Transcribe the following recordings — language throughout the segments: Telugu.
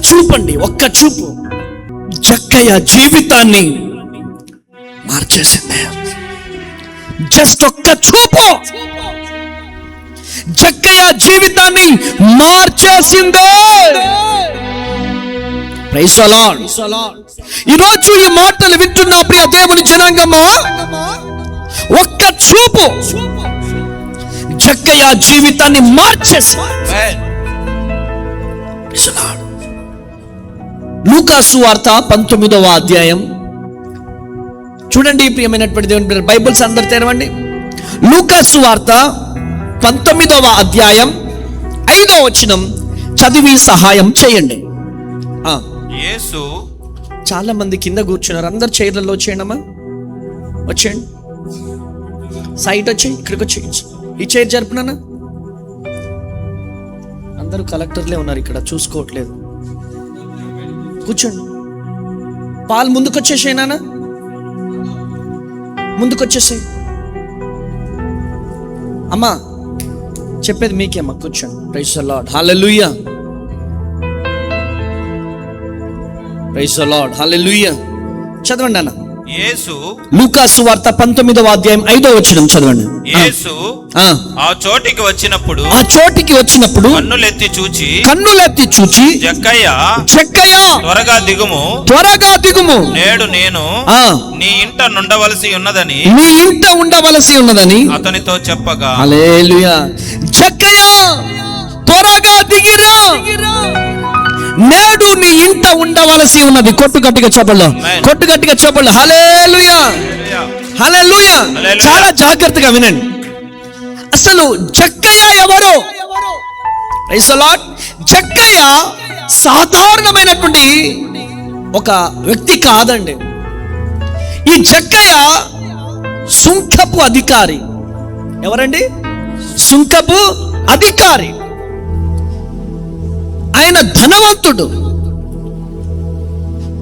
చూపండి, ఒక్క చూపు జక్కయ్య జీవితాన్ని మార్చేసింది. జస్ట్ ఒక్క చూపు జక్కయ్య జీవితాన్ని మార్చేసింది. Praise the Lord. ఈరోజు ఈ మాటలు వింటున్న ప్రియ దేవుని జనాంగమా, ఒక్క చూపు జక్కయ్య జీవితాన్ని మార్చేసి. లూకాసు వార్త 19వ అధ్యాయం చూడండి ప్రియమైనటువంటి దేవుని బిడ్డలు, బైబిల్స్ అందరు తెరవండి. లూకాసు వార్త 19వ అధ్యాయం 5వ వచనం చదివి సహాయం చేయండి. యేసు, చాలా మంది కింద కూర్చున్నారు, అందరు చైర్లలో వచ్చేయండమ్మా, వచ్చేయండి. సైట్ వచ్చేయి, ఇక్కడికి వచ్చేయి. ఈ చైర్ జరుపునా, అందరూ కలెక్టర్లే ఉన్నారు ఇక్కడ, చూసుకోవట్లేదు. కూర్చోండి. పాలు ముందుకొచ్చేసాయి నాన్న, ముందుకొచ్చేసాయి. అమ్మా చెప్పేది మీకేమ్మా, కూర్చోండి. Praise the Lord, hallelujah. Praise the Lord, hallelujah. చదవండి అన్న. యేసు, లూకాసు వార్త 19వ అధ్యాయం 5వ వచనం చదవండి. యేసు ఆ చోటికి వచ్చినప్పుడు కన్నులెత్తి చూచి జక్కయ్య త్వరగా దిగుము, నేడు నేను నీ ఇంట ఉండవలసి ఉన్నదని అతనితో చెప్పగా. హల్లెలూయా. జక్కయ్య త్వరగా దిగిరా, నేడు నీ ఇంట ఉండవలసి ఉన్నది. కొట్టు గట్టిగా చెప్పండి. హల్లెలూయా, హల్లెలూయా. చాలా జాగ్రత్తగా వినండి. అసలు జక్కయ్య ఎవరు? Praise the lord. జక్కయ్య సాధారణమైనటువంటి ఒక వ్యక్తి కాదండి. ఈ జక్కయ్య సుంకపు అధికారి. ఎవరండి? సుంకపు అధికారి. ఆయన ధనవంతుడు,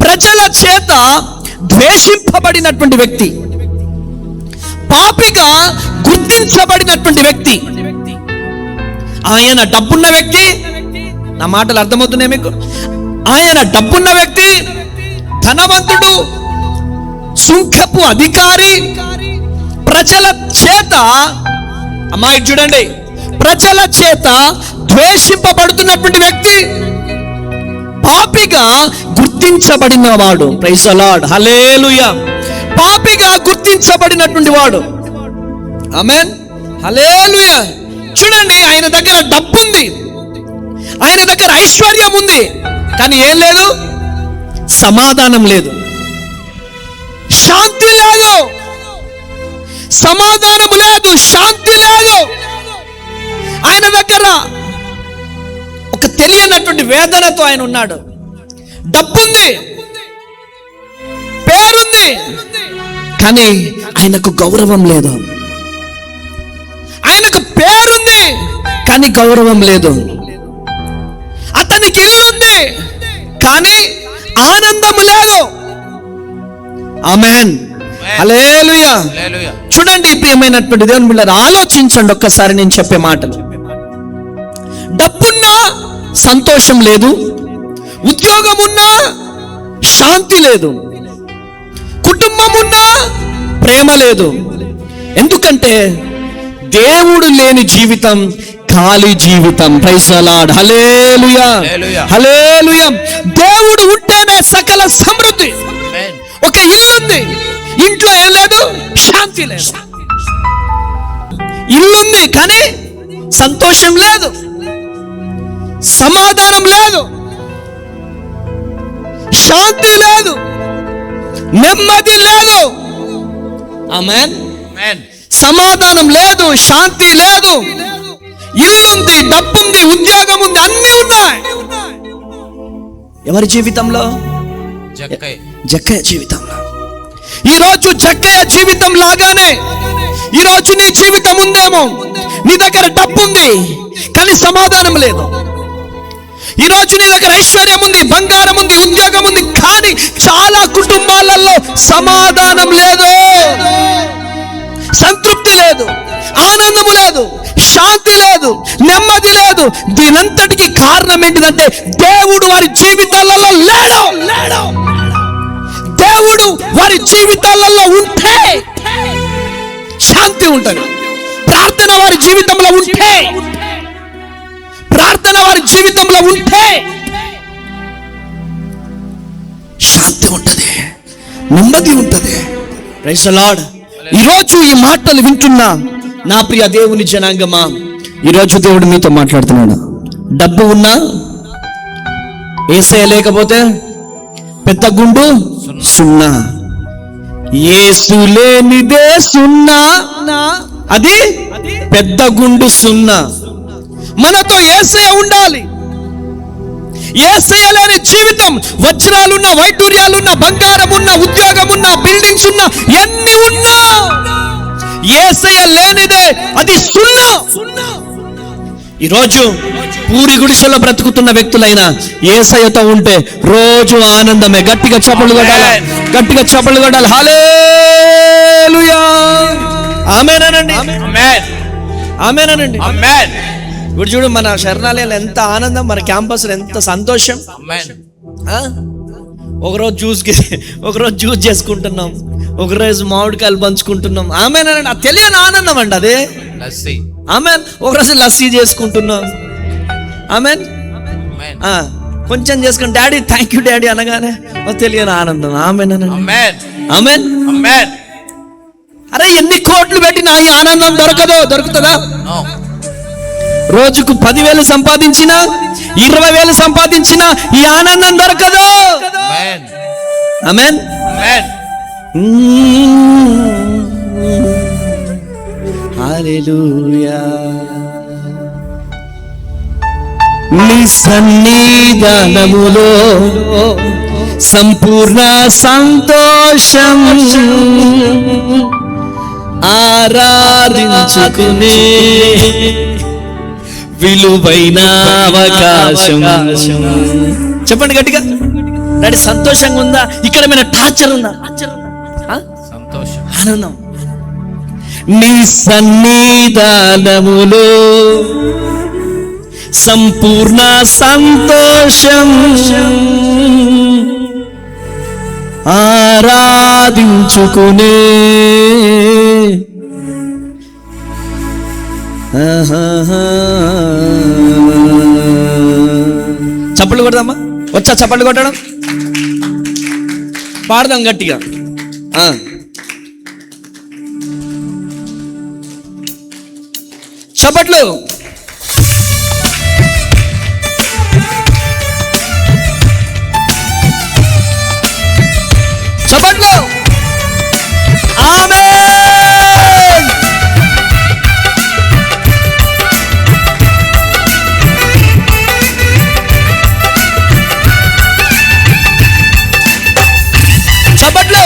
ప్రజల చేత ద్వేషింపబడినటువంటి వ్యక్తి, పాపిగా గుర్తించబడినటువంటి వ్యక్తి. ఆయన డబ్బున్న వ్యక్తి. నా మాటలు అర్థమవుతున్నాయి మీకు? ఆయన డబ్బున్న వ్యక్తి, ధనవంతుడు, సుంకపు అధికారి, ప్రజల చేత, అమ్మాయి చూడండి, ప్రజల చేత ద్వేషింపబడుతున్నటువంటి వ్యక్తి, పాపిగా గుర్తించబడిన వాడు. ప్రైజ్ ది లార్డ్, హల్లెలూయా. పాపిగా గుర్తించబడినటువంటి వాడు. ఆమేన్, హల్లెలూయా. చూడండి, ఆయన దగ్గర డబ్బు ఉంది, ఆయన దగ్గర ఐశ్వర్యం ఉంది, కానీ ఏం లేదు? సమాధానం లేదు, శాంతి లేదు, సమాధానం లేదు, శాంతి లేదు. ఆయన దగ్గర ఒక తెలియనటువంటి వేదనతో ఆయన ఉన్నాడు. డబ్బుంది, పేరుంది, కానీ ఆయనకు గౌరవం లేదు. ఆయనకు పేరుంది, కానీ గౌరవం లేదు. అతనికి ఇల్లు ఉంది, కానీ ఆనందం లేదు. ఆమేన్, హల్లెలూయా. చూడండి ప్రియమైనటువంటి దేవుని బిడ్డలారా, ఆలోచించండి ఒక్కసారి నేను చెప్పే మాటలు. డబ్బున్నా సంతోషం లేదు, ఉద్యోగం ఉన్నా శాంతి లేదు, కుటుంబం ఉన్నా ప్రేమ లేదు. ఎందుకంటే దేవుడు లేని జీవితం ఖాళీ జీవితం. ప్రైజ్ ది లార్డ్, హల్లెలూయా, హల్లెలూయా. దేవుడు ఉంటేనే సకల సమృద్ధి. ఒక ఇల్లు ఉంది, ఇంట్లో ఏం లేదు? శాంతి లేదు. ఇల్లుంది కానీ సంతోషం లేదు, సమాధానం లేదు, శాంతి లేదు, నెమ్మది లేదు. ఆమేన్. సమాధానం లేదు, శాంతి లేదు. ఇల్లుంది, డబ్బుంది, ఉద్యోగం ఉంది, అన్ని ఉన్నాయి. ఎవరి జీవితంలో? జక్కయ్య జీవితంలో. ఈరోజు జక్కయ్య జీవితం లాగానే ఈరోజు నీ జీవితం ఉందేమో. నీ దగ్గర డబ్బు ఉంది కానీ సమాధానం లేదు. ఈరోజు నీ దగ్గర ఐశ్వర్యం ఉంది, బంగారం ఉంది, ఉద్యోగం ఉంది, కానీ చాలా కుటుంబాలలో సమాధానం లేదు, సంతృప్తి లేదు, ఆనందము లేదు, శాంతి లేదు, నెమ్మది లేదు. కాదు, దీనంతటికి కారణం ఏంటిదంటే దేవుడు వారి జీవితాలలో లేడు. దేవుడు వారి జీవితాలలో ఉంటే శాంతి ఉంటుంది. ప్రార్థన వారి జీవితంలో ఉంటే, శాంతి ఉంటుంది, నెమ్మది ఉంటుంది. Praise the Lord. ఈరోజు ఈ మాటలు వింటున్నా నా ప్రియ దేవుని జనాంగమా, ఈరోజు దేవుడు మీతో మాట్లాడుతున్నాడు. డబ్బు ఉన్నా, యేసయ్య లేకపోతే పెద్ద గుండు సున్నా. యేసు లేనిదే సున్నా, అది పెద్ద గుండు సున్నా. మనతో యేసయ్య ఉండాలి. యేసయ్య లేని జీవితం, వజ్రాలున్నా, వైడూర్యాలున్నా, బంగారమున్నా, ఉద్యోగమున్నా, బిల్డింగ్స్ ఉన్నా, ఎన్ని ఉన్నా యేసయ్య లేనిదే అది సున్నా. ఈరోజు పూరి గుడిసెలో బ్రతుకుతున్న వ్యక్తులైనా యేసయ్యతో ఉంటే రోజు ఆనందమే. గట్టిగా చప్పట్లు కొట్టాలి. హల్లెలూయా. ఆమేనండి. ఇప్పుడు చూడు, మన శరణాలయంలో ఎంత ఆనందం, మన క్యాంపస్ లో ఎంత సంతోషం. ఒకరోజు జ్యూస్ చేసుకుంటున్నాం, ఒకరోజు మామిడికాయలు పంచుకుంటున్నాం. ఆమేనండి. అది తెలియని ఆనందం అండి అది. ఆమెన్. ఒకరోజు లస్సీ చేసుకుంటున్నాం. ఆమెన్. కొంచెం చేసుకుని డాడీ థ్యాంక్ యూ డాడీ అనగానే తెలియని ఆనందం. ఆమెన్. అరే ఎన్ని కోట్లు పెట్టినా ఈ ఆనందం దొరుకుతుందా? రోజుకు 10,000 సంపాదించినా, 20,000 సంపాదించినా ఈ ఆనందం దొరకదు. ఆమేన్. హల్లెలూయా. నీ సన్నిధానములో సంపూర్ణ సంతోషం, ఆరాధించుకునే విలువైన అవకాశం. చెప్పండి గట్టిగా. డాడీ సంతోషంగా ఉందా? ఇక్కడ ఏమైనా టార్చర్ ఉందా? సంతోషం, ఆనందం. నీ సన్నిధానములో సంపూర్ణ సంతోషం, ఆరాధించుకునే చప్పట్లు కొడదామా? వచ్చా చప్పట్లు కొట్టడం? పాడదాం గట్టిగా. చప్పట్లు. చప్పట్లు. ఆమేన్. చప్పట్లు.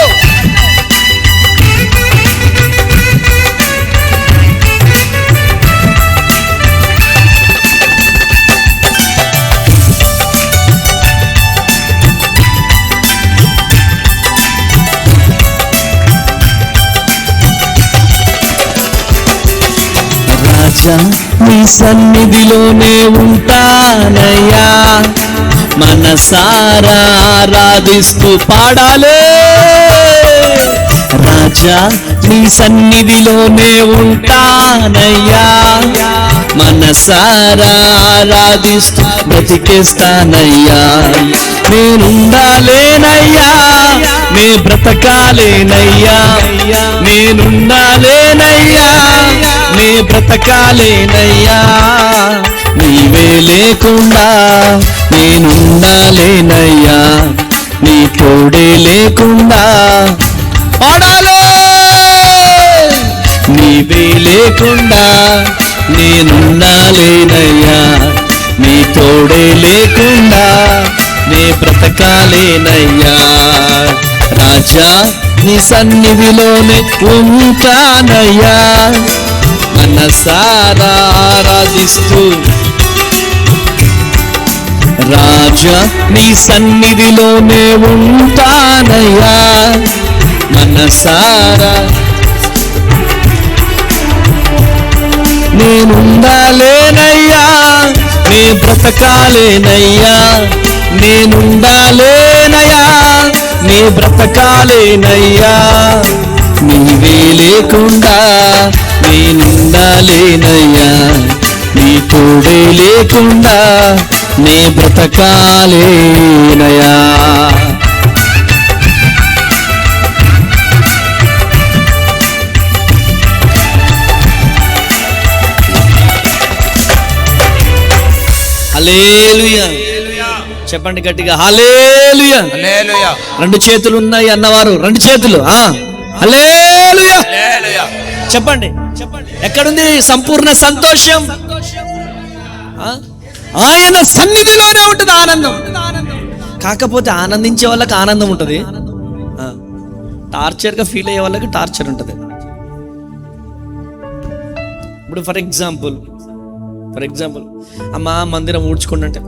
రాజా నీ సన్నిధిలోనే ఉంటానయ్యా, మనసారా ఆరాధిస్తూ పాడాలే. రాజా నీ సన్నిధిలోనే ఉంటానయ్యా, మనసారా ఆరాధిస్తూ బ్రతికేస్తానయ్యా. నేనుండాలేనయ్యా, నే బ్రతకాలేనయ్యా, నేనుండాలేనయ్యా, నే బ్రతకాలేనయ్యా. నీవే లేకుండా నేనుండాలేనయ్యా, నీ తోడే లేకుండా పాడాలే. నీవే లేకుండా నేనుండాలేనయ్యా, నీ తోడే లేకుండా నే బ్రతకాలేనయ్యా. రాజా నీ సన్నిధిలోనే ఉంటానయ్యా, మనసారా ఆరాధిస్తూ. రాజా నీ సన్నిధిలోనే ఉంటానయ్యా, మనసారా. నేనుండాలేనయ్యా, నే బ్రతకాలేనయ్యా, నేనుండాలేనయ్యా, నీ బ్రతకాలేనయ్యా, నీవే లేకుండా నేనుండాలేనయ్యా, నీ తోడే లేకుండా నే బ్రతకాలేనయ్యా. హల్లెలూయా. చెప్పండి గట్టిగా హల్లెలూయా. హల్లెలూయా. రెండు చేతులు ఉన్నాయి అన్నవారు రెండు చేతులు హల్లెలూయా చెప్పండి. ఎక్కడుంది సంపూర్ణ సంతోషం? ఆయన సన్నిధిలోనే ఉంటుంది ఆనందం. కాకపోతే ఆనందించే వాళ్ళకి ఆనందం ఉంటుంది, టార్చర్గా ఫీల్ అయ్యే వాళ్ళకి టార్చర్ ఉంటుంది. ఇప్పుడు ఫర్ ఎగ్జాంపుల్ అమ్మా మందిరం ఊడ్చుకోండి అంటే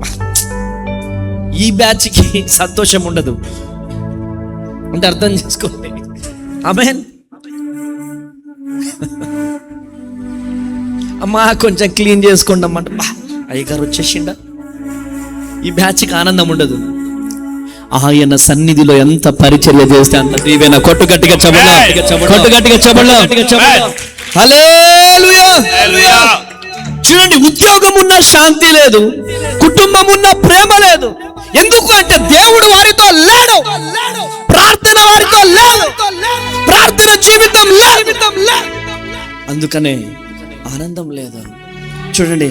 ఈ బ్యాచ్కి సంతోషం ఉండదు అంటే అర్థం చేసుకోండి. ఆమేన్. అమ్మా కొంచెం క్లీన్ చేసుకోండి అమ్మంట అయ్యగారు వచ్చేసిండా, ఈ బ్యాచ్కి ఆనందం ఉండదు. ఆయన సన్నిధిలో ఎంత పరిచర్య చేస్తే అంత దీవెన. కొట్టు గట్టిగా చెప్పండి, కొట్టు గట్టిగా చెప్పండి. హల్లెలూయా. చూడండి, ఉద్యోగం ఉన్న శాంతి లేదు, కుటుంబం ఉన్న ప్రేమ లేదు. ఎందుకు అంటే దేవుడు వారితో లేడు, ప్రార్థన వారితో లేదు, ప్రార్థన జీవితం లేదు, అందుకనే ఆనందం లేదు. చూడండి,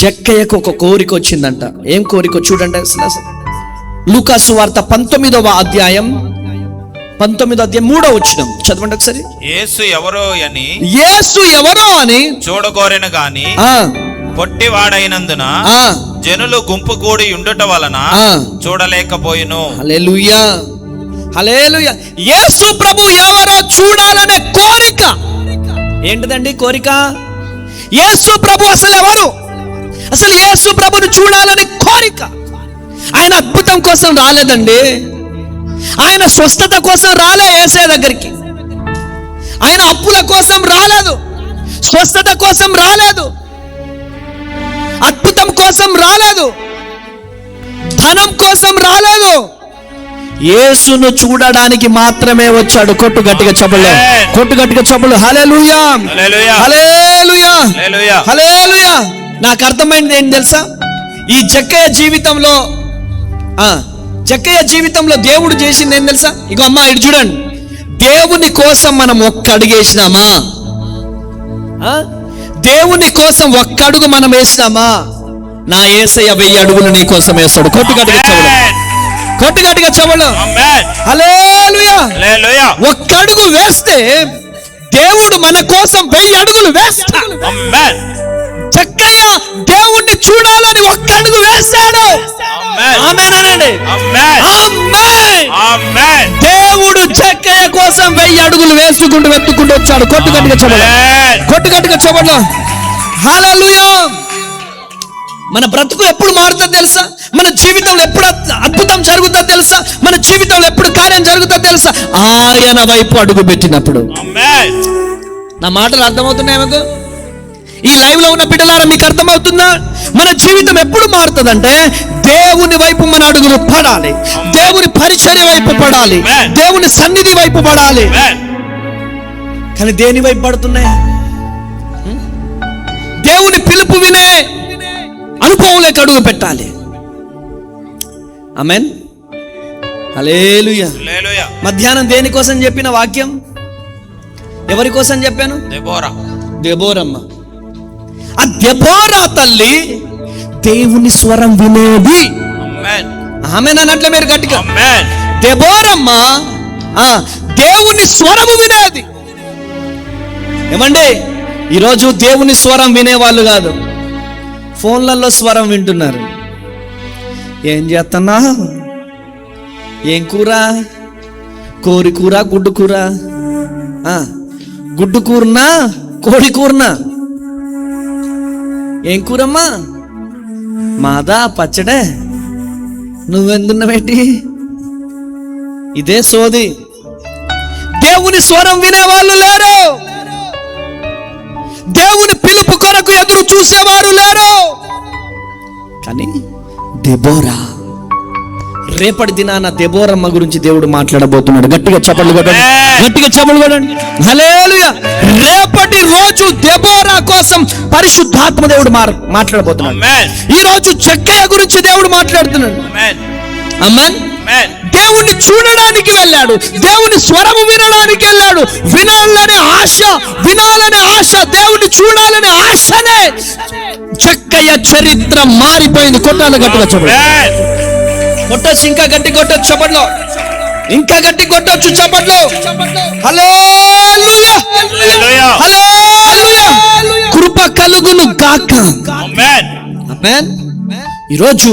జక్కయ్యకు ఒక కోరిక వచ్చిందంట. ఏం కోరిక చూడండి. లూకాసు వార్త 19వ అధ్యాయం 3వ వచనం చదవండి ఒకసారి. యేసు ఎవరో అని చూడగోరెను గాని పొట్టివాడైనందున జనులు గుంపు కూడి ఉండుట వలన చూడలేకపోయిను. హల్లెలూయా, హల్లెలూయా. యేసు ప్రభు ఎవరో చూడాలనే కోరిక. ఏంటిదండి కోరిక? యేసు ప్రభు అసలు ఎవరు? అసలు యేసు ప్రభుని చూడాలని కోరిక. ఆయన అద్భుతం కోసం రాలేదండి, ఆయన స్వస్థత కోసం రాలే యేసయ్య దగ్గరికి, ఆయన అప్పుల కోసం రాలేదు, స్వస్థత కోసం రాలేదు, అద్భుతం కోసం రాలేదు, ధనం కోసం రాలేదు, యేసును చూడడానికి మాత్రమే వచ్చాడు. కొట్టు గట్టిగా చెప్పలు, కొట్టు గట్టిగా చెప్పలు. హల్లెలూయా, హల్లెలూయా, హల్లెలూయా. నాకు అర్థమైంది ఏంటి తెలుసా? ఈ జక్కయ్య జీవితంలో దేవుడు చేసింది ఏం తెలుసా? ఇక అమ్మా ఇటు చూడండి, దేవుని కోసం మనం ఒక్క అడుగు వేసినామా? దేవుని కోసం ఒక్క అడుగు మనం వేసినామా? నా యేసయ్య 1000 అడుగులు నీ కోసం వేస్తాడు. కొట్టు గట్టిగా చెప్పలు, కొట్టు గట్టిగా చెప్పలు. హల్లెలూయా. ఒక్క అడుగు వేస్తే దేవుడు మన కోసం 1000 అడుగులు వేస్తాడు. జక్కయ్య దేవుణ్ణి చూడాలని ఒక్క అడుగు వేశాడు. ఆమేనండి. దేవుడు జక్కయ్య కోసం 1000 అడుగులు వేసుకుంటూ వెతుక్కుంటూ వచ్చాడు. కొట్టు గట్టిగా చెప్పలు, కొట్టు గట్టిగా చెప్పలు. హల్లెలూయా. మన బ్రతుకు ఎప్పుడు మారుతుందో తెలుసా? మన జీవితంలో ఎప్పుడు అద్భుతం జరుగుతుందో తెలుసా? మన జీవితంలో ఎప్పుడు కార్యం జరుగుతుందో తెలుసా? ఆయన వైపు అడుగు పెట్టినప్పుడు. నా మాటలు అర్థమవుతున్నాయి మీకు? ఈ లైవ్ లో ఉన్న బిడ్డలారా మీకు అర్థమవుతుందా? మన జీవితం ఎప్పుడు మారుతుందంటే దేవుని వైపు మన అడుగులు పడాలి, దేవుని పరిచర్య వైపు పడాలి, దేవుని సన్నిధి వైపు పడాలి. కానీ దేని వైపు పడుతున్నాయి? దేవుని పిలుపు వినే అనుభవంలోకి అడుగు పెట్టాలి. ఆమేన్. హల్లెలూయా. మధ్యాహ్నం దేనికోసం చెప్పిన వాక్యం? ఎవరి కోసం చెప్పాను? దెబోరమ్మ. ఆ దెబోరా తల్లి దేవుని స్వరం వినేది. ఆమేన్ అన్నట్లే మీరు గట్టిగా. దెబోరమ్మ దేవుని స్వరము వినేది. ఏమండి, ఈరోజు దేవుని స్వరం వినేవాళ్ళు కాదు, ఫోన్లలో స్వరం వింటున్నారు. ఏం చేస్తున్నా? ఏం కూర? కోడి కూర, గుడ్డు కూర, గుడ్డు కూరనా, కోడి కూరనా? ఏం కూరమ్మా? మాదా పచ్చడే. నువ్వెందున్నవేంటి? ఇదే సోది. దేవుని స్వరం వినేవాళ్ళు లేరు, దేవుని పిలుపు కొరకు ఎదురు చూసేవారు లేరు. కానీ దెబోరా, రేపటి దినాన దెబోరమ్మ గురించి దేవుడు మాట్లాడబోతున్నాడు. గట్టిగా చప్పట్లు కొట్టండి, గట్టిగా చప్పట్లు కొట్టండి. హల్లెలూయా. రేపటి రోజు దెబోరా కోసం పరిశుద్ధాత్మ దేవుడు మాట్లాడబోతున్నాడు. ఈ రోజు జక్కయ్య గురించి దేవుడు మాట్లాడుతున్నాడు. ఆమేన్. దేవుణ్ణి చూడడానికి వెళ్ళాడు, దేవుని స్వరము వినడానికి వెళ్ళాడు. వినాలనే ఆశ, దేవుణ్ణి చూడాలనే ఆశనే జక్కయ్య చరిత్ర మారిపోయింది. కొట్టాలి, గట్టిగా చప్పట్లు కొట్టొచ్చు, ఇంకా గట్టి కొట్టొచ్చు చప్పట్లో, ఇంకా గట్టి కొట్టొచ్చు చప్పట్లో. హల్లెలూయా, హల్లెలూయా. కృప కలుగును గాక. ఆమేన్. ఈరోజు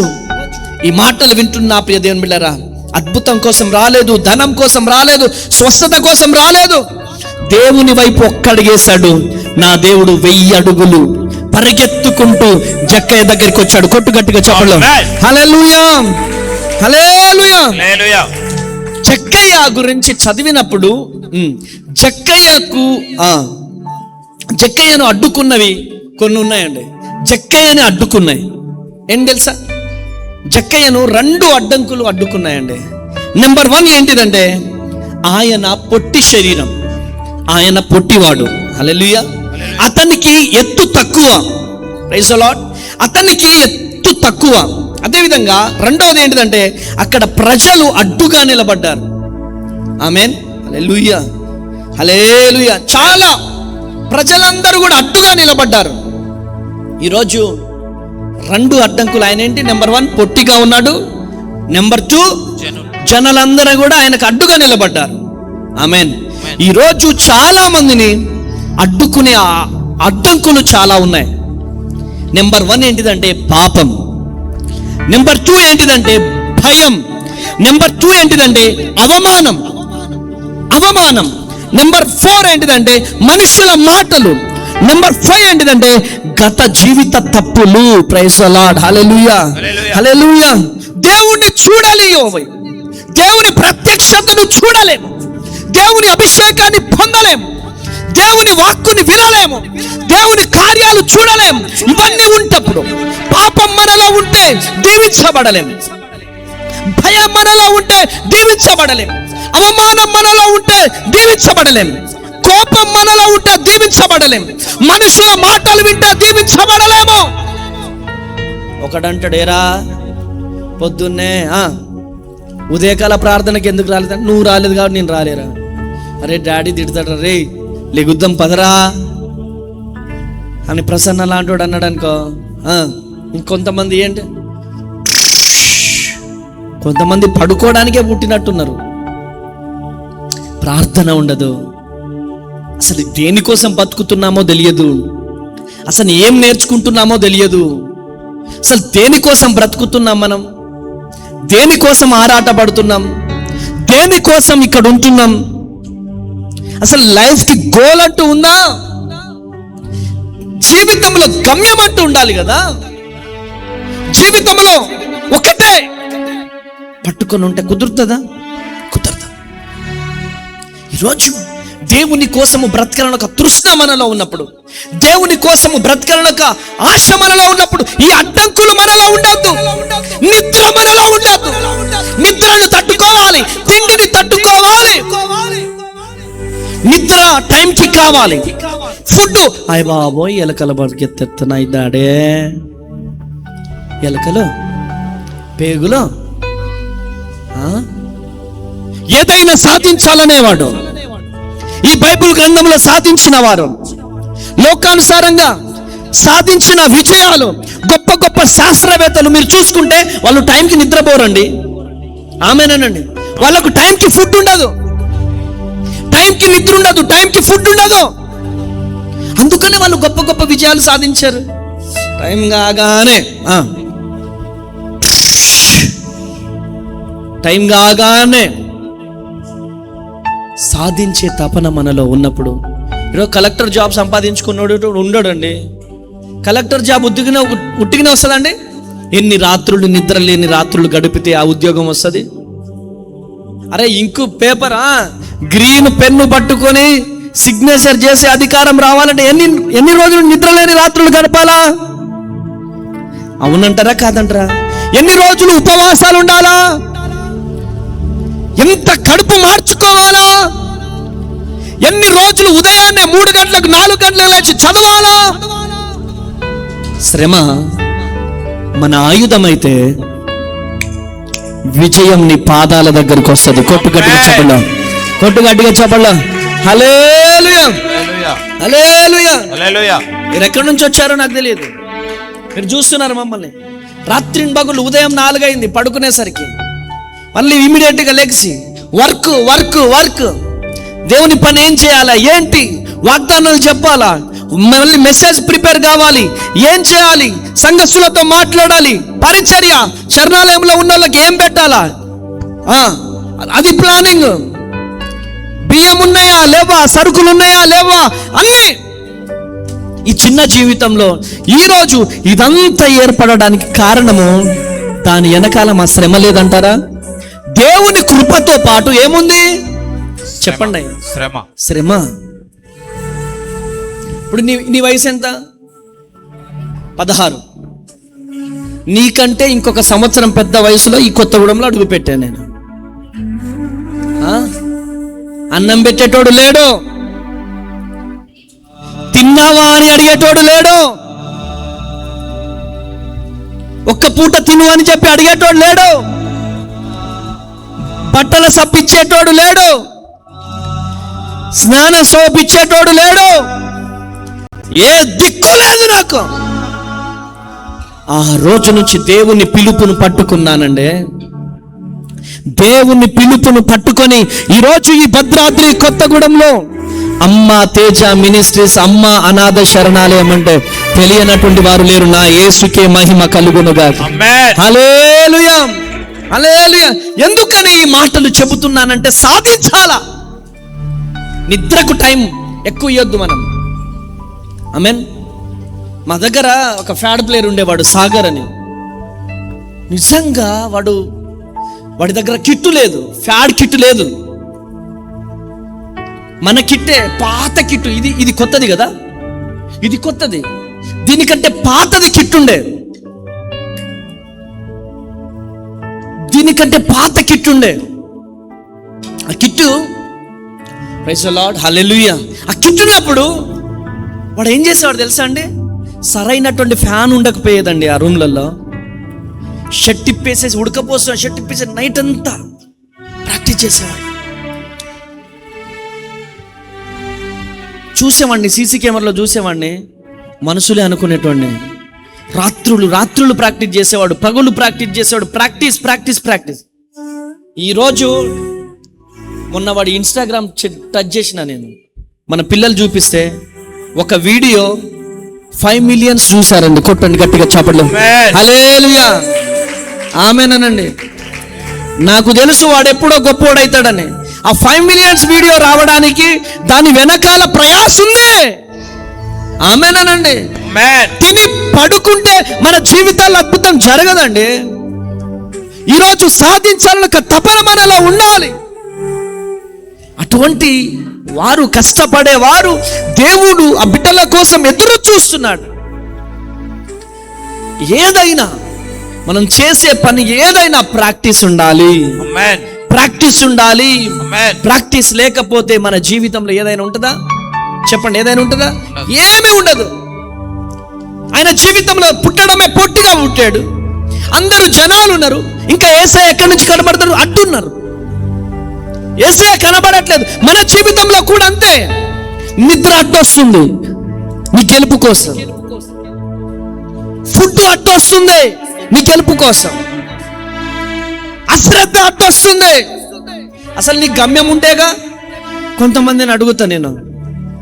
ఈ మాటలు వింటున్న ప్రియ దేవుని బిడ్డలారా, అద్భుతం కోసం రాలేదు, ధనం కోసం రాలేదు, స్వస్థత కోసం రాలేదు. దేవుని వైపు ఒక్కడిగేశాడు. నా దేవుడు 1000 అడుగులు పరిగెత్తుకుంటూ జక్కయ్య దగ్గరికి వచ్చాడు. కొట్టు గట్టిగా చెప్పడం. హల్లెలూయా, హల్లెలూయా. జక్కయ్య గురించి చదివినప్పుడు జక్కయ్యను అడ్డుకున్నవి కొన్ని ఉన్నాయండి. జక్కయ్యని అడ్డుకున్నాయి ఏం తెలుసా? జక్కయ్యను 2 అడ్డంకులు అడ్డుకున్నాయండి. నెంబర్ 1 ఏంటిదంటే, ఆయన పొట్టి శరీరం, ఆయన పొట్టివాడు. హల్లెలూయా. అతనికి ఎత్తు తక్కువ. Praise the Lord. అతనికి ఎత్తు తక్కువ. అదేవిధంగా రెండవది ఏంటిదంటే, అక్కడ ప్రజలు అడ్డుగా నిలబడ్డారు. ఆమేన్. హల్లెలూయా, హల్లెలూయా. చాలా ప్రజలందరూ కూడా అడ్డుగా నిలబడ్డారు. ఈరోజు 2 అడ్డంకులు. ఆయన ఏంటి? నెంబర్ 1 పొట్టిగా ఉన్నాడు, నెంబర్ 2 జనాలందరూ కూడా ఆయనకు అడ్డుగా నిలబడ్డారు. ఆమేన్. ఈరోజు చాలా మందిని అడ్డుకునే అడ్డంకులు చాలా ఉన్నాయి. నెంబర్ 1 ఏంటిదంటే పాపం, నెంబర్ 2 ఏంటిదంటే భయం, నెంబర్ 2 ఏంటిదంటే అవమానం. నెంబర్ 4 ఏంటిదంటే మనుషుల మాటలు. నెంబర్ 5 ఏంటిదంటే గత జీవిత తప్పులు. Praise the Lord. Hallelujah, hallelujah. దేవుణ్ణి చూడాలి, దేవుని ప్రత్యక్షతను చూడలేము, దేవుని అభిషేకాన్ని పొందలేము, దేవుని వాక్కుని వినలేము, దేవుని కార్యాలు చూడలేము. ఇవన్నీ ఉంటప్పుడు పాపం మనలో ఉంటే దీవించబడలేము, భయం మనలో ఉంటే దీవించబడలేము, అవమానం మనలో ఉంటే దీవించబడలేము, కోపం మనలో ఉంటే దీవించబడలేము, మనుషుల మాటలు వింటే దీవించబడలేము. ఒకడంటాడు, ఏరా పొద్దున్నే ఉదయకాల ప్రార్థనకి ఎందుకు రాలేదు? నువ్వు రాలేదు కాబట్టి నేను రాలేరా? అరే డాడీ తిడతాడు, రే లెగుద్దాం పదరా అని ప్రసన్న లాంటి అన్నాడు అనుకో. ఇంకొంతమంది ఏంటి, కొంతమంది పడుకోవడానికే పుట్టినట్టున్నారు. ప్రార్థన ఉండదు, అసలు దేనికోసం బతుకుతున్నామో తెలియదు, అసలు ఏం నేర్చుకుంటున్నామో తెలియదు, అసలు దేనికోసం బ్రతుకుతున్నాం, మనం దేనికోసం ఆరాటపడుతున్నాం, దేనికోసం ఇక్కడ ఉంటున్నాం, అసలు లైఫ్కి గోల్ అంటూ ఉందా? జీవితంలో గమ్యం అంటూ ఉండాలి కదా. జీవితంలో ఒకటే పట్టుకొని ఉంటే కుదురుతుందా? కుదరదు. ఈరోజు దేవుని కోసము బ్రతకాలని ఒక తృష్ణ మనలో ఉన్నప్పుడు, దేవుని కోసము బ్రతకాలని ఒక ఆశ మనలో ఉన్నప్పుడు, ఈ అడ్డంకులు మనలో ఉండద్దు, నిద్ర మనలో ఉండద్దు. నిద్రను తట్టుకోవాలి, తిండిని తట్టుకోవాలి, నిద్ర టైంకి కావాలి, ఫుడ్. అయ్య బాబోయ్ ఎలకల బతికెత్తున్నాయి దాడే, ఎలకలు పేగులు. ఏదైనా సాధించాలనేవాడు ఈ బైబిల్ గ్రంథంలో సాధించిన వారు, లోకానుసారంగా సాధించిన విజయాలు, గొప్ప గొప్ప శాస్త్రవేత్తలు మీరు చూసుకుంటే వాళ్ళు టైంకి నిద్రపోరండి. ఆమెనండి. వాళ్ళకు టైంకి ఫుడ్ ఉండదు, టైంకి నిద్ర ఉండదు, టైంకి ఫుడ్ ఉండదు. అందుకనే వాళ్ళు గొప్ప గొప్ప విజయాలు సాధించారు. టైం కాగానే సాధించే తపన మనలో ఉన్నప్పుడు, ఈరోజు కలెక్టర్ జాబ్ సంపాదించుకున్నాడు ఉండడండి. కలెక్టర్ జాబ్ ఉట్టిగానే వస్తుందండి? ఎన్ని రాత్రులు నిద్ర లేని రాత్రులు గడిపితే ఆ ఉద్యోగం వస్తుంది? అరే ఇంకు పేపర్ గ్రీన్ పెన్ను పట్టుకొని సిగ్నేచర్ చేసే అధికారం రావాలంటే ఎన్ని రోజులు నిద్ర లేని రాత్రులు గడపాలా? అవునంటారా కాదంటారా? ఎన్ని రోజులు ఉపవాసాలు ఉండాలా? ఎంత కడుపు మార్చుకోవాలా? ఎన్ని రోజులు ఉదయాన్నే 3 గంటలకు 4 గంటలకు లేచి చదవాలా? శ్రమ మన ఆయుధమైతే విజయం నీ పాదాల దగ్గరికి వస్తుంది. కొట్టు గట్టిగా చెప్పండి, కొట్టు గట్టిగా చెప్పండి. హల్లెలూయా, హల్లెలూయా, హల్లెలూయా. మీరు ఎక్కడి నుంచి వచ్చారో నాకు తెలియదు. మీరు చూస్తున్నారు మమ్మల్ని. రాత్రి పగులు ఉదయం 4 అయింది పడుకునేసరికి, మళ్ళీ ఇమీడియట్గా లెగిసి వర్క్ వర్క్ వర్క్. దేవుని పని ఏం చేయాలా, ఏంటి వాగ్దానాలు చెప్పాలా, మళ్ళీ మెసేజ్ ప్రిపేర్ కావాలి, ఏం చేయాలి, సంఘస్థులతో మాట్లాడాలి, పరిచర్య, శరణాలయంలో ఉన్న వాళ్ళకి ఏం పెట్టాలా, అది ప్లానింగ్. బియ్యం ఉన్నాయా లేవా, సరుకులు ఉన్నాయా లేవా, అన్నీ. ఈ చిన్న జీవితంలో ఈరోజు ఇదంతా ఏర్పడడానికి కారణము దాని వెనకాల మా శ్రమ లేదంటారా? దేవుని కృపతో పాటు ఏముంది చెప్పండి? శ్రమ. శ్రమ. ఇప్పుడు నీ వయసు ఎంత? 16. నీకంటే ఇంకొక సంవత్సరం పెద్ద వయసులో ఈ కొత్తగూడెంలో అడుగు పెట్టాను నేను. అన్నం పెట్టేటోడు లేడు, తిన్నావా అని అడిగేటోడు లేడు, ఒక్క పూట తిను అని చెప్పి అడిగేటోడు లేడు, బట్టల సప్పిచ్చేటోడు లేడు, స్నాన సోపిచ్చేటోడు లేడు, ఏ దిక్కు లేదు నాకు. ఆ రోజు నుంచి దేవుని పిలుపును పట్టుకున్నానండి. దేవుని పిలుపును పట్టుకొని ఈరోజు ఈ భద్రాద్రి కొత్తగూడెంలో అమ్మ తేజ మినిస్ట్రీస్, అమ్మ అనాథ శరణాలయం అంటే తెలియనటువంటి వారు లేరు. నా యేసుకే మహిమ కలుగునుగా. హల్లెలూయా, హల్లెలూయా. ఎందుకని ఈ మాటలు చెబుతున్నానంటే సాధించాలా. నిద్రకు టైం ఎక్కువ ఇవ్వద్దు మనం. ఆమేన్. మా దగ్గర ఒక ఫ్యాడ్ ప్లేయర్ ఉండేవాడు, సాగర్ అని. నిజంగా వాడి దగ్గర కిట్టు లేదు, ఫ్యాడ్ కిట్టు లేదు. మన కిట్టే పాత కిట్టు, ఇది కొత్తది కదా, ఇది కొత్తది. దీనికంటే పాతది కిట్టు ఉండే, దీనికంటే పాత కిట్టు ఉండే. ఆ కిట్టు, ప్రైజ్ ది లార్డ్, హల్లెలూయా. ఆ కిట్టు ఉన్నప్పుడు వాడు ఏం చేసేవాడు తెలుసా అండి? సరైనటువంటి ఫ్యాన్ ఉండకపోయేదండి ఆ రూమ్లలో. షర్ట్ ఇప్పేసేసి, ఉడకపోసిన షర్ట్ ఇప్పేసి నైట్ అంతా ప్రాక్టీస్ చేసేవాడు. చూసేవాడిని, సీసీ కెమెరాలో చూసేవాడిని, మనసులే అనుకునేటోడిని. రాత్రులు ప్రాక్టీస్ చేసేవాడు, పగులు ప్రాక్టీస్ చేసేవాడు. Practice practice practice. ఈరోజు మొన్న వాడి ఇన్స్టాగ్రామ్ టచ్ చేసిన నేను, మన పిల్లలు చూపిస్తే ఒక వీడియో 5 మిలియన్ చూసారండి. కొట్టండి గట్టిగా చప్పట్లు. హల్లెలూయా, ఆమేనండి. నాకు తెలుసు వాడు ఎప్పుడో గొప్పోడైతాడని. ఆ 5 మిలియన్స్ వీడియో రావడానికి దాని వెనకాల ప్రయాస ఉంది. ఆమేనండి. తిని పడుకుంటే మన జీవితాల్లో అద్భుతం జరగదండి. ఈరోజు సాధించాలని ఒక తపన మనలో ఉండాలి. అటువంటి వారు, కష్టపడేవారు, దేవుడు ఆ బిడ్డల కోసం ఎదురు చూస్తున్నాడు. ఏదైనా మనం చేసే పని ఏదైనా ప్రాక్టీస్ ఉండాలి, ప్రాక్టీస్ ఉండాలి. ప్రాక్టీస్ లేకపోతే మన జీవితంలో ఏదైనా ఉంటుందా చెప్పండి? ఏదైనా ఉంటుందా? ఏమీ ఉండదు. ఆయన జీవితంలో పుట్టడమే పొట్టిగా పుట్టాడు. అందరూ జనాలు ఉన్నారు, ఇంకా యేసయ్య ఎక్కడి నుంచి కనబడతాడు? అడ్డున్నారు. యేసయ్య కనబడట్లేదు. మన జీవితంలో కూడా అంతే. నిద్ర అడ్డొస్తుంది నీ గెలుపు కోసం, ఫుడ్ అడ్డొస్తుంది నీ గెలుపు కోసం, అశ్రద్ధ అడ్డొస్తుంది. అసలు నీ గమ్యం ఉంటేగా. కొంతమందిని అడుగుతా నేను,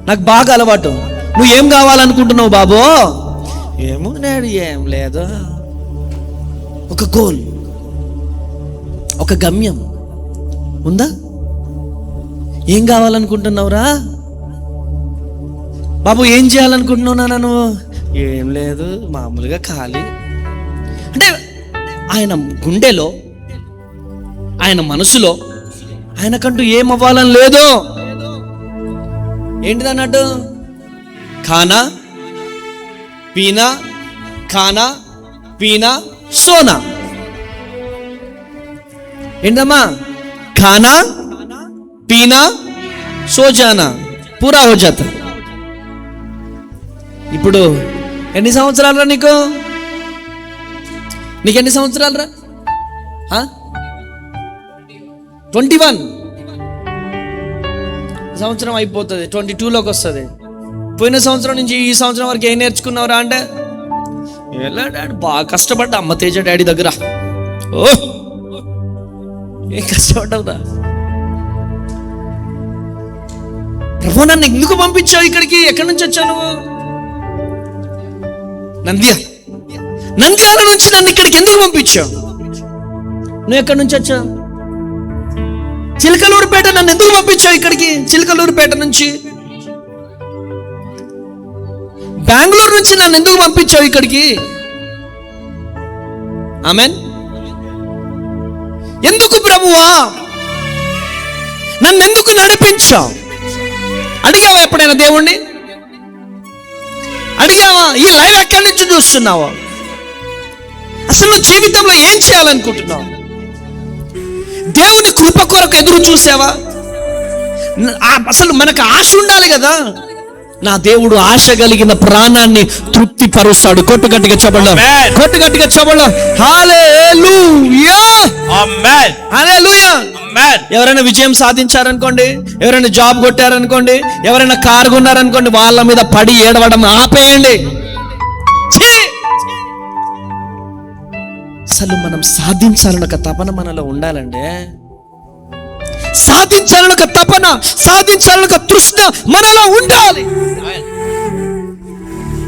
నాకు బాగా అలవాటు, నువ్వు ఏం కావాలనుకుంటున్నావు బాబో? ఏమో నేను ఏం లేదు, ఒక గోల్, ఒక గమ్యం ఉందా? ఏం కావాలనుకుంటున్నావురా బాబు? ఏం చేయాలనుకుంటున్నావు నన్ను? ఏం లేదు, మామూలుగా ఖాళీ. అంటే ఆయన గుండెలో, ఆయన మనసులో ఆయనకంటూ ఏం అవ్వాలని లేదు. ఏంటిదన్నట్టు? ఖానా పీనా, ఖానా పీనా సోనా. ఏంటమ్మా? ఖానా పీనా సో జానా పూరా హో జాతా. ఇప్పుడు ఎన్ని సంవత్సరాలు రా నీకు? నీకెన్ని సంవత్సరాలు రా? 21 సంవత్సరం అయిపోతుంది, 22లోకి వస్తుంది. పోయిన సంవత్సరం నుంచి ఈ సంవత్సరం వరకు ఏం నేర్చుకున్నావురా అంటే, ఎలా డాడీ బాగా కష్టపడ్డా అమ్మ తేజ డాడీ దగ్గర. ఓ ఏం కష్టపడ్డావురా? ప్రభు నన్ను ఎందుకు పంపించావు ఇక్కడికి? ఎక్కడి నుంచి వచ్చావు నువ్వు? నంద్యాల నుంచి నన్ను ఇక్కడికి ఎందుకు పంపించావు? నువ్వు ఎక్కడి నుంచి వచ్చావు? చిలకలూరుపేట నన్ను ఎందుకు పంపించావు ఇక్కడికి? చిలకలూరుపేట నుంచి. బెంగళూరు నుంచి నన్ను ఎందుకు పంపించావు ఇక్కడికి? ఆమెన్. ఎందుకు ప్రభువా నన్ను ఎందుకు నడిపించావు? అడిగావా ఎప్పుడైనా దేవుణ్ణి? అడిగావా? ఈ లైవ్ ఎక్కడి నుంచి చూస్తున్నావా? అసలు నువ్వు జీవితంలో ఏం చేయాలనుకుంటున్నావు? దేవుని కృప కొరకు ఎదురు చూసావా? అసలు మనకు ఆశ ఉండాలి కదా. నా దేవుడు ఆశ కలిగిన ప్రాణాన్ని తృప్తి పరుస్తాడు. కొట్టుగట్టిగా చెప్పడం, కొట్టుగట్టిగా చెప్పడం. హల్లెలూయా, ఆమేన్, హల్లెలూయా. ఎవరైనా విజయం సాధించారనుకోండి, ఎవరైనా జాబ్ కొట్టారనుకోండి, ఎవరైనా కారు కొన్నారనుకోండి, వాళ్ళ మీద పడి ఏడవడం ఆపేయండి. అసలు మనం సాధించాలని ఒక తపన మనలో ఉండాలండి. సాధించాలని ఒక తపన, సాధించాలని ఒక తృష్ణ మనలో ఉండాలి.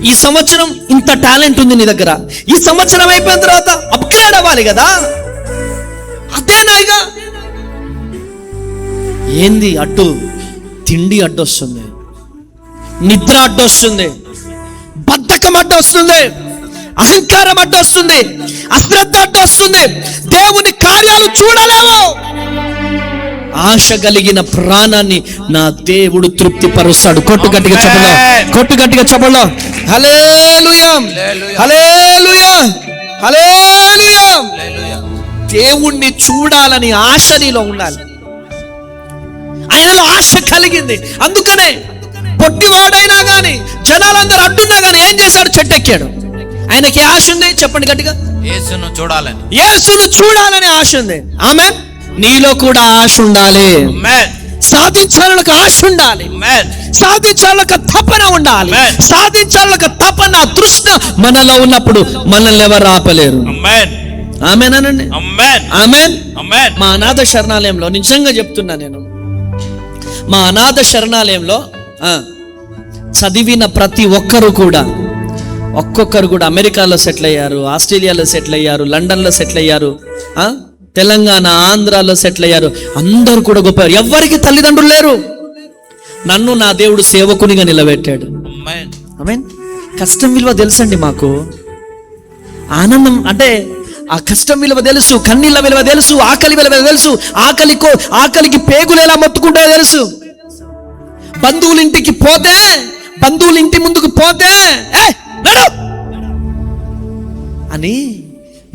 ఈ సంవత్సరం ఇంత టాలెంట్ ఉంది నీ దగ్గర, ఈ సంవత్సరం అయిపోయిన తర్వాత అప్గ్రేడ్ అవ్వాలి కదా. అదేనాయిగా. ఏంది అడ్డు? తిండి అడ్డొస్తుంది, నిద్ర అడ్డొస్తుంది, బద్ధకం అడ్డొస్తుంది, అహంకారం అడ్డొస్తుంది, అశ్రద్ధ అడ్డొస్తుంది, దేవుని కార్యాలు చూడలేవు. ఆశ కలిగిన ప్రాణాన్ని నా దేవుడు తృప్తి పరుస్తాడు. కొట్టుగట్టిగా చెప్పలో, కొట్టుగట్టిగా చెప్పలో. హల్లెలూయా, హల్లెలూయా, హల్లెలూయా. దేవుణ్ణి చూడాలని ఆశ నీలో ఉండాలి. ఆయనలో ఆశ కలిగింది. అందుకనే పొట్టివాడైనా గాని, జనాలందరూ అడ్డున్నా గాని ఏం చేశాడు? చెట్టు ఎక్కాడు. ఆయనకి ఆశ ఉంది. చెప్పండి గట్టిగా. యేసును చూడాలని, యేసును చూడాలని ఆశ ఉంది. ఆమేన్. నీలో కూడా ఆశ ఉండాలి. సాధించాలని ఒక ఆశ ఉండాలి. సాధించాలని ఒక తపన ఉండాలి. సాధించాలని ఒక తపన, తృష్ణ మనలో ఉన్నప్పుడు మనల్ని ఎవరు ఆపలేరు. ఆమేన్ అనండి. ఆమేన్. మా అనాథ శరణాలయంలో నిజంగా చెప్తున్నా నేను, మా అనాథ శరణాలయంలో చదివిన ప్రతి ఒక్కరు కూడా, ఒక్కొక్కరు కూడా అమెరికాలో సెటిల్ అయ్యారు, ఆస్ట్రేలియాలో సెటిల్ అయ్యారు, లండన్లో సెటిల్ అయ్యారు, తెలంగాణ ఆంధ్రాలో సెటిల్ అయ్యారు. అందరూ కూడా గొప్ప. ఎవరికి తల్లిదండ్రులు లేరు. నన్ను నా దేవుడు సేవకునిగా నిలబెట్టాడు. ఆమేన్. కష్టం విలువ తెలుసండి మాకు. ఆనందం అంటే ఆ కష్టం విలువ తెలుసు, కన్నీళ్ళ విలువ తెలుసు, ఆకలి విలువ తెలుసు. ఆకలికి పేగులు ఎలా మొత్తుకుంటాయో తెలుసు. బంధువుల ఇంటికి పోతే, బంధువుల ఇంటి ముందుకు పోతే అని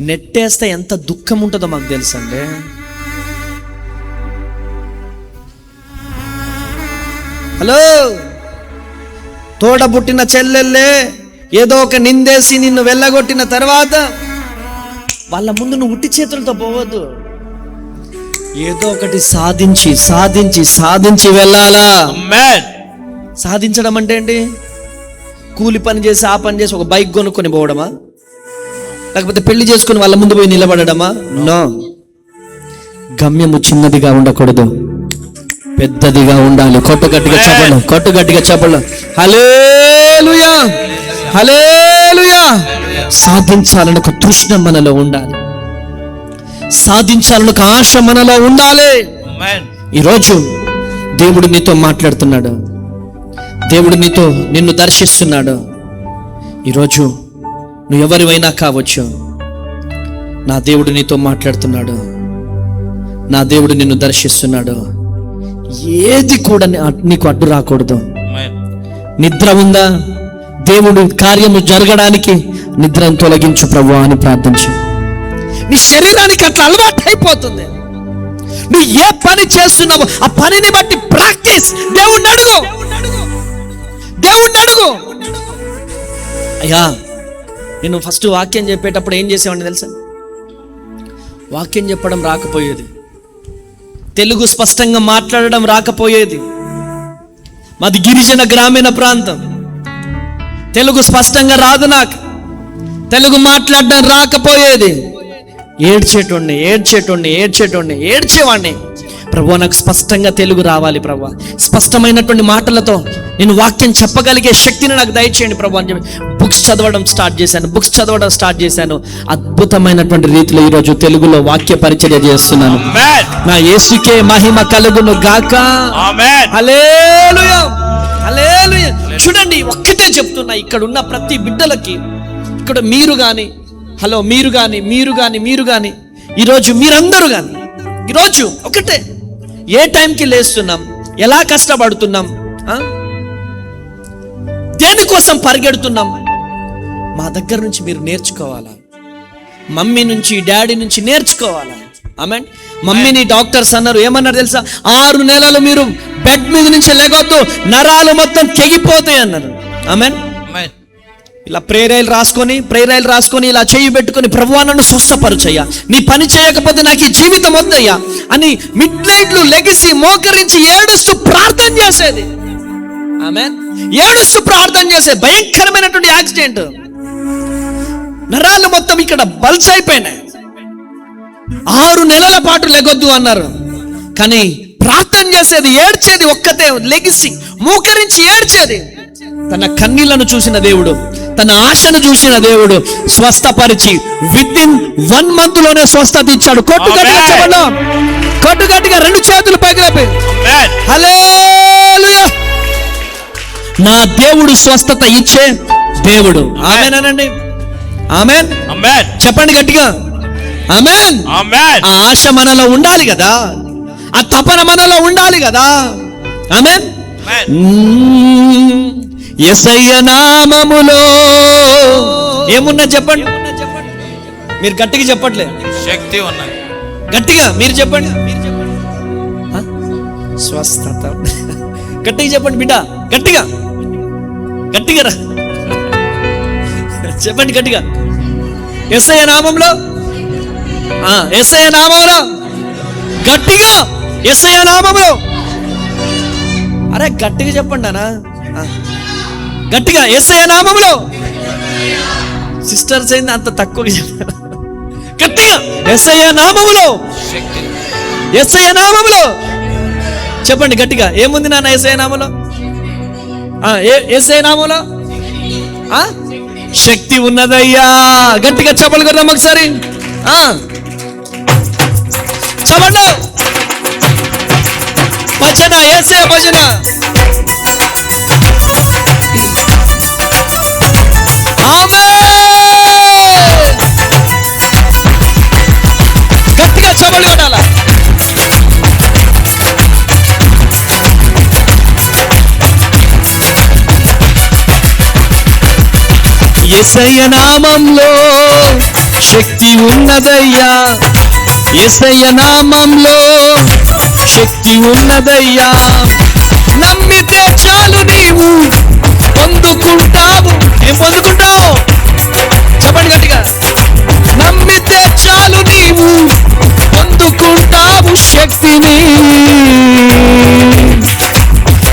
నెట్టేస్తే ఎంత దుఃఖం ఉంటుందో మాకు తెలుసండి. హలో, తోడబుట్టిన చెల్లెళ్ళే ఏదో ఒక నిందేసి నిన్ను వెళ్ళగొట్టిన తర్వాత వాళ్ళ ముందు నువ్వు ఉట్టి చేతులతో పోవద్దు. ఏదో ఒకటి సాధించి సాధించి సాధించి వెళ్ళాలా. సాధించడం అంటే ఏంటి? కూలి పని చేసి, ఆ పని చేసి ఒక బైక్ కొనుక్కొని పోవడమా? లేకపోతే పెళ్లి చేసుకుని వాళ్ళ ముందు పోయి నిలబడమా? నో. గమ్యము చిన్నదిగా ఉండకూడదు, పెద్దదిగా ఉండాలి. కొట్టుగట్టిగా చెప్పండి, కొట్టుగట్టిగా చెప్పండి. హల్లెలూయా, హల్లెలూయా. సాధించాలని ఒక తృష్ణ మనలో ఉండాలి. సాధించాలని ఒక ఆశ మనలో ఉండాలి. ఈరోజు దేవుడు నీతో మాట్లాడుతున్నాడు. దేవుడు నిన్ను దర్శిస్తున్నాడు. ఈరోజు నువ్వు ఎవరివైనా కావచ్చు, నా దేవుడు నీతో మాట్లాడుతున్నాడు. నా దేవుడు నిన్ను దర్శిస్తున్నాడు. ఏది కూడా నీకు అడ్డు రాకూడదు. నిద్ర ఉందా? దేవుడు కార్యము జరగడానికి నిద్రను తొలగించు ప్రభువా అని ప్రార్థించు. నీ శరీరానికి అట్లా అలవాటు అయిపోతుంది. నువ్వు ఏ పని చేస్తున్నావో ఆ పనిని బట్టి ప్రాక్టీస్. దేవుణ్ణి అడుగు. అయ్యా, నేను ఫస్ట్ వాక్యం చెప్పేటప్పుడు ఏం చేసేవాడిని తెలుసా? వాక్యం చెప్పడం రాకపోయేది, తెలుగు స్పష్టంగా మాట్లాడడం రాకపోయేది. మాది గిరిజన గ్రామీణ ప్రాంతం, తెలుగు స్పష్టంగా రాదు, నాకు తెలుగు మాట్లాడడం రాకపోయేది. ఏడ్చేవాడిని. ప్రభు, నాకు స్పష్టంగా తెలుగు రావాలి ప్రభు, స్పష్టమైనటువంటి మాటలతో నేను వాక్యం చెప్పగలిగే శక్తిని నాకు దయచేయండి ప్రభు అని చెప్పి బుక్స్ చదవడం స్టార్ట్ చేశాను. అద్భుతమైనటువంటి రీతిలో ఈరోజు తెలుగులో వాక్య పరిచర్య చేస్తున్నాను. నా యేసుకే మహిమ కలుగును గాక. హల్లెలూయా, హల్లెలూయా. చూడండి, ఒక్కటే చెప్తున్నా, ఇక్కడ ఉన్న ప్రతి బిడ్డలకి, ఇక్కడ మీరు కానీ ఈరోజు మీరందరూ కానీ ఈరోజు ఒకటే, ఏ టైంకి లేస్తున్నాం, ఎలా కష్టపడుతున్నాం, దేనికోసం పరిగెడుతున్నాం, మా దగ్గర నుంచి మీరు నేర్చుకోవాలా. మమ్మీ నుంచి, డాడీ నుంచి నేర్చుకోవాలా. ఆమేన్. మమ్మీని డాక్టర్స్ అన్నారు, ఏమన్నారు తెలుసా? 6 నెలలు మీరు బెడ్ మీద నుంచి లేగొద్దు, నరాలు మొత్తం తెగిపోతాయి అన్నారు. ఆమేన్. ఇలా ప్రేరాయిలు రాసుకొని ఇలా చేయి పెట్టుకొని, ప్రభువా నన్ను స్వస్థపరచయ్యా, నీ పని చేయకపోతే నాకు ఈ జీవితం వద్దయ్యా అని మిడ్ నైట్లు లెగిసి మోకరించి ఏడుస్తూ ప్రార్థన చేసేది. ఆమేన్. ఏడుస్తూ ప్రార్థన చేసే భయంకరమైనటువంటి యాక్సిడెంట్, నరాలు మొత్తం ఇక్కడ బల్స్ అయిపోయినాయి. 6 నెలల పాటు లెగొద్దు అన్నారు, కానీ ప్రార్థన చేసేది, ఏడ్చేది, ఒక్కతే లెగిసి మోకరించి ఏడ్చేది. తన కన్నీళ్లను చూసిన దేవుడు, తన ఆశను చూసిన దేవుడు స్వస్థపరిచి వితిన్ 1 month లోనే స్వస్థత ఇచ్చాడు. కొట్టు గట్టిగా 2 చేతులు పైకి లేపి హల్లెలూయా. నా దేవుడు స్వస్థత ఇచ్చే దేవుడు. ఆమేన్ అనండి. ఆమేన్. చెప్పండి గట్టిగా ఆమేన్. ఆ ఆశ మనలో ఉండాలి కదా, ఆ తపన మనలో ఉండాలి కదా. ఆమేన్. యేసయ్య నామములో ఏమున్నా చెప్పండి. మీరు గట్టిగా చెప్పట్లే, శక్తి ఉన్నది. గట్టిగా మీరు చెప్పండి. స్వస్థత. గట్టిగా చెప్పండి బిడ్డ, గట్టిగా రా చెప్పండి గట్టిగా. యేసయ్య నామములో, యేసయ్య నామములో, గట్టిగా యేసయ్య నామములో. అరే గట్టిగా చెప్పండి అన్నా, గట్టిగా యేసయ్య నామములో. సిస్టర్స్ అయింది అంత తక్కువగా చెప్పారు. గట్టిగా యేసయ్య నామములో, యేసయ్య నామములో చెప్పండి గట్టిగా. ఏముంది నాన్న యేసయ్య నామములో? యేసయ్య నామములో శక్తి ఉన్నదయ్యా. గట్టిగా చెప్పలు కొడదాం ఒకసారి. చెప్పండి. భజన, యేసయ్య భజన. గట్టిగా చెప్పలు కొట్టాల. యేసయ్య నామంలో శక్తి ఉన్నదయ్యా, యేసయ్య నామంలో శక్తి ఉన్నదయ్యా. నమ్మితే చాలు నీవు పొందుకుంటావు. ఏం పొందుకుంటావు? చెప్పండి గట్టిగా. నమ్మితే చాలు నీవు పొందుకుంటావు శక్తిని.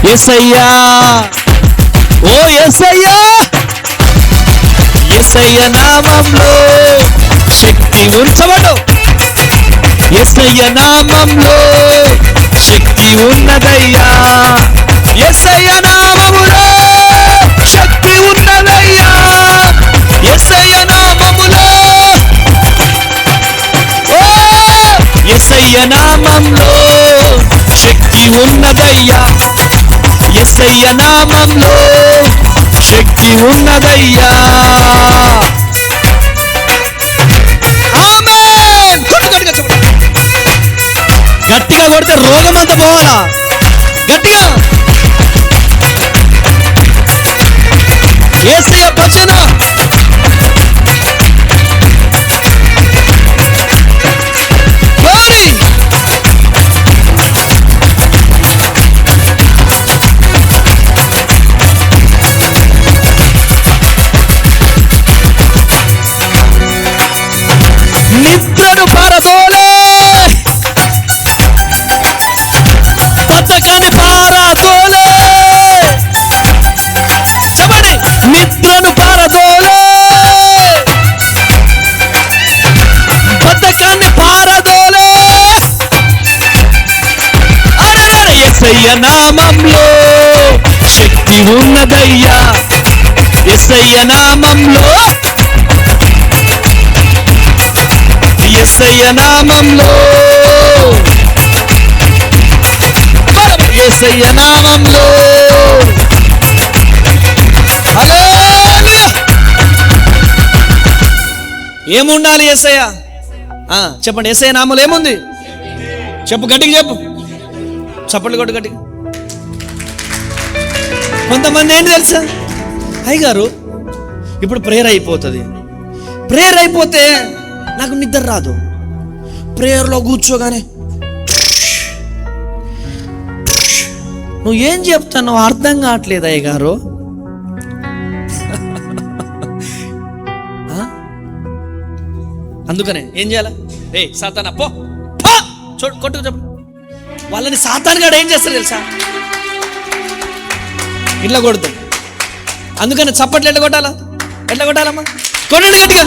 యేసయ్యా, ఓ యేసయ్యా, యేసయ్య నామంలో శక్తి ఉంచబడు. యేసయ్య నామంలో శక్తి ఉన్నదయ్యా, యేసయ్య నామములో శక్తి ఉన్నదయ్యా, యేసయ్య నామములో, ఓ యేసయ్య నామంలో శక్తి ఉన్నదయ్యా, యేసయ్య నామంలో శక్తి ఉన్నదయ్యా. ఆమేన్. గట్టిగా కొడితే రోగం అంతా పోవాలా. గట్టిగా యేసయ్య నామంలో శక్తి ఉన్నదయ్యా, యేసయ్య నామంలో, యేసయ్య నామంలో, యేసయ్య నామంలో. హల్లెలూయా. ఏముండాలి యేసయ్య? చెప్పండి, యేసయ్య నామంలో ఏముంది? చెప్పు, గట్టిగా చెప్పు, చప్పట్లు కొట్టు గట్టిగా. కొంతమంది ఏంటి తెలుసా, అయ్యగారు ఇప్పుడు ప్రేయర్ అయిపోతుంది, ప్రేయర్ అయిపోతే నాకు నిద్ర రాదు, ప్రేయర్లో కూర్చోగానే నువ్వు ఏం చెప్తావు అర్థం కావట్లేదు అయ్యగారు. అందుకనే ఏం చేయాలా? సాతానా పో చూడు, కొట్టు చెప్పు. వాళ్ళని సాతానుగాడు ఏం చేస్తాడు తెలుసా? ఇట్లా కొడుతాం. అందుకని చప్పట్లు ఎట్లా కొట్టాలా? ఎట్లా కొట్టాలమ్మా? కొట్టండి గట్టిగా,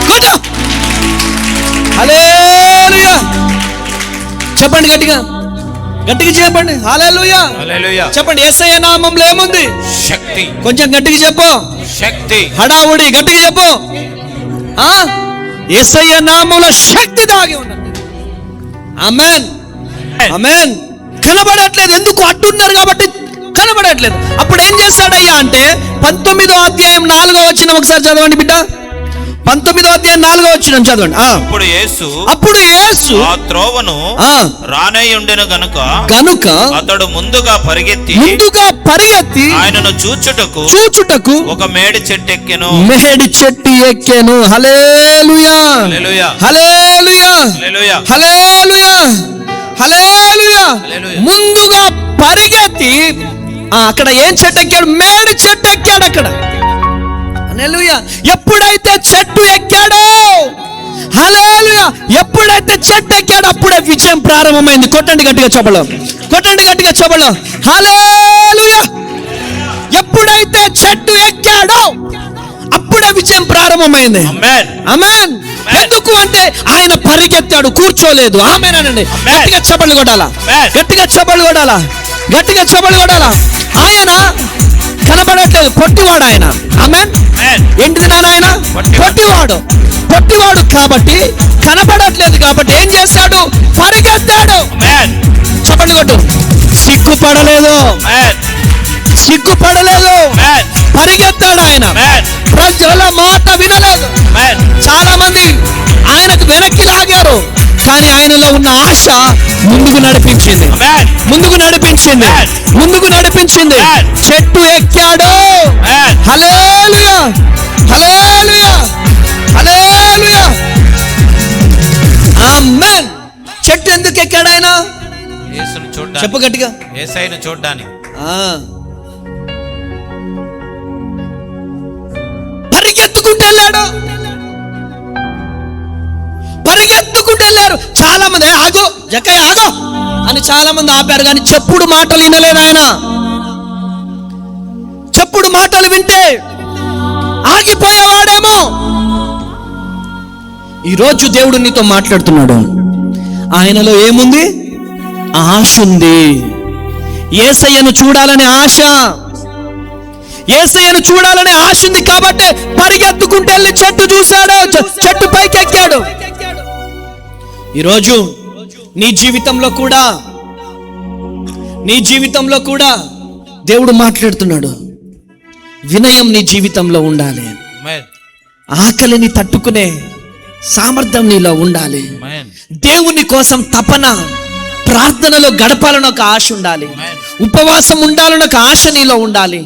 కొట్టు. హల్లెలూయా. చెప్పండి గట్టిగా, గట్టిగా చెప్పండి. హల్లెలూయా. చెప్పండి, యేసయ్య నామంలో ఏముంది? శక్తి. కొంచెం గట్టిగా చెప్పు. శక్తి. హడావుడి గట్టిగా చెప్పు. యేసయ్య నామంలో శక్తి దాగి ఉన్నది. ఆమేన్, ఆమేన్. కనబడట్లేదు, ఎందుకు? అడ్డున్నారు కాబట్టి కనబడట్లేదు. అప్పుడు ఏం చేస్తాడయ్యా అంటే 19వ అధ్యాయం 4వ వచనం ఒకసారి చదవండి బిడ్డ. 19వ అధ్యాయం 4వ వచనం చదవండి. అప్పుడు యేసు ఆ త్రోవను రానేయుండెను గనుక అతడు ముందుగా పరిగెత్తి ఆయనను చూచుటకు ఒక మేడి చెట్టు ఎక్కెను. హల్లెలూయా, హల్లెలూయా, హల్లెలూయా, హల్లెలూయా. ముందుగా పరిగెత్తి అక్కడ ఏం చెట్టు ఎక్కాడు? మేడి చెట్టు ఎక్కాడు అక్కడ. హల్లెలూయా. ఎప్పుడైతే చెట్టు ఎక్కాడో, హల్లెలూయా, ఎప్పుడైతే చెట్టు ఎక్కాడో అప్పుడే విజయం ప్రారంభమైంది. కొట్టండి గట్టిగా చప్పలు, కొట్టండి గట్టిగా చప్పలు. హల్లెలూయా. ఎప్పుడైతే చెట్టు ఎక్కాడో అప్పుడే విజయం ప్రారంభమైంది. ఆమేన్. ఎందుకు అంటే ఆయన పరిగెత్తాడు, కూర్చోలేదు. ఆమేన్ అనండి. గట్టిగా చప్పలు కొట్టాలా, గట్టిగా చప్పలు కొట్టాలా, గట్టిగా చప్పలు కొట్టాలా. ఆయన కనబడట్లేదు, పొట్టివాడు ఆయన. ఆమేన్. ఏంటిది నాన్న? ఆయన పొట్టివాడు కాబట్టి కనబడట్లేదు కాబట్టి ఏం చేశాడు? పరిగెత్తాడు. చప్పట్లు కొట్టు. సిగ్గుపడలేదు, పరిగెత్తాడు ఆయన. ప్రజల మాట వినలేదు. చాలా మంది ఆయనకు వెనక్కి లాగారు, కానీ ఆయనలో ఉన్న ఆశ ముందుకు నడిపించింది, చెట్టు ఎక్కాడు. హల్లెలూయా, హల్లెలూయా, హల్లెలూయా. ఆమేన్. చెట్టు ఎందుకు ఎక్కాడు ఆయన? చెప్పు గట్టిగా. యేసయ్యను చూడడానికి. పరిగెత్తుకుంటూ వెళ్ళారు. చాలా మంది ఆగో జక్కయ్య ఆగో అని చాలా మంది ఆపారు, కానీ చెప్పుడు మాటలు వినలేదు ఆయన. చెప్పుడు మాటలు వింటే ఆగిపోయేవాడేమో. ఈరోజు దేవుడు నీతో మాట్లాడుతున్నాడు. ఆయనలో ఏముంది? ఆశ ఉంది. యేసయ్యను చూడాలనే ఆశ, యేసయ్యను చూడాలనే ఆశ ఉంది కాబట్టి పరిగెత్తుకుంటూ వెళ్ళి చెట్టు చూశాడు, చెట్టు పైకి ఎక్కాడు. ఈరోజు నీ జీవితంలో కూడా దేవుడు మాట్లాడుతున్నాడు. వినయం నీ జీవితంలో ఉండాలి. ఆకలిని తట్టుకునే సామర్థ్యం నీలో ఉండాలి. దేవుని కోసం తపన, ప్రార్థనలో గడపాలని ఒక ఆశ ఉండాలి. ఉపవాసం ఉండాలని ఒక ఆశ నీలో ఉండాలి.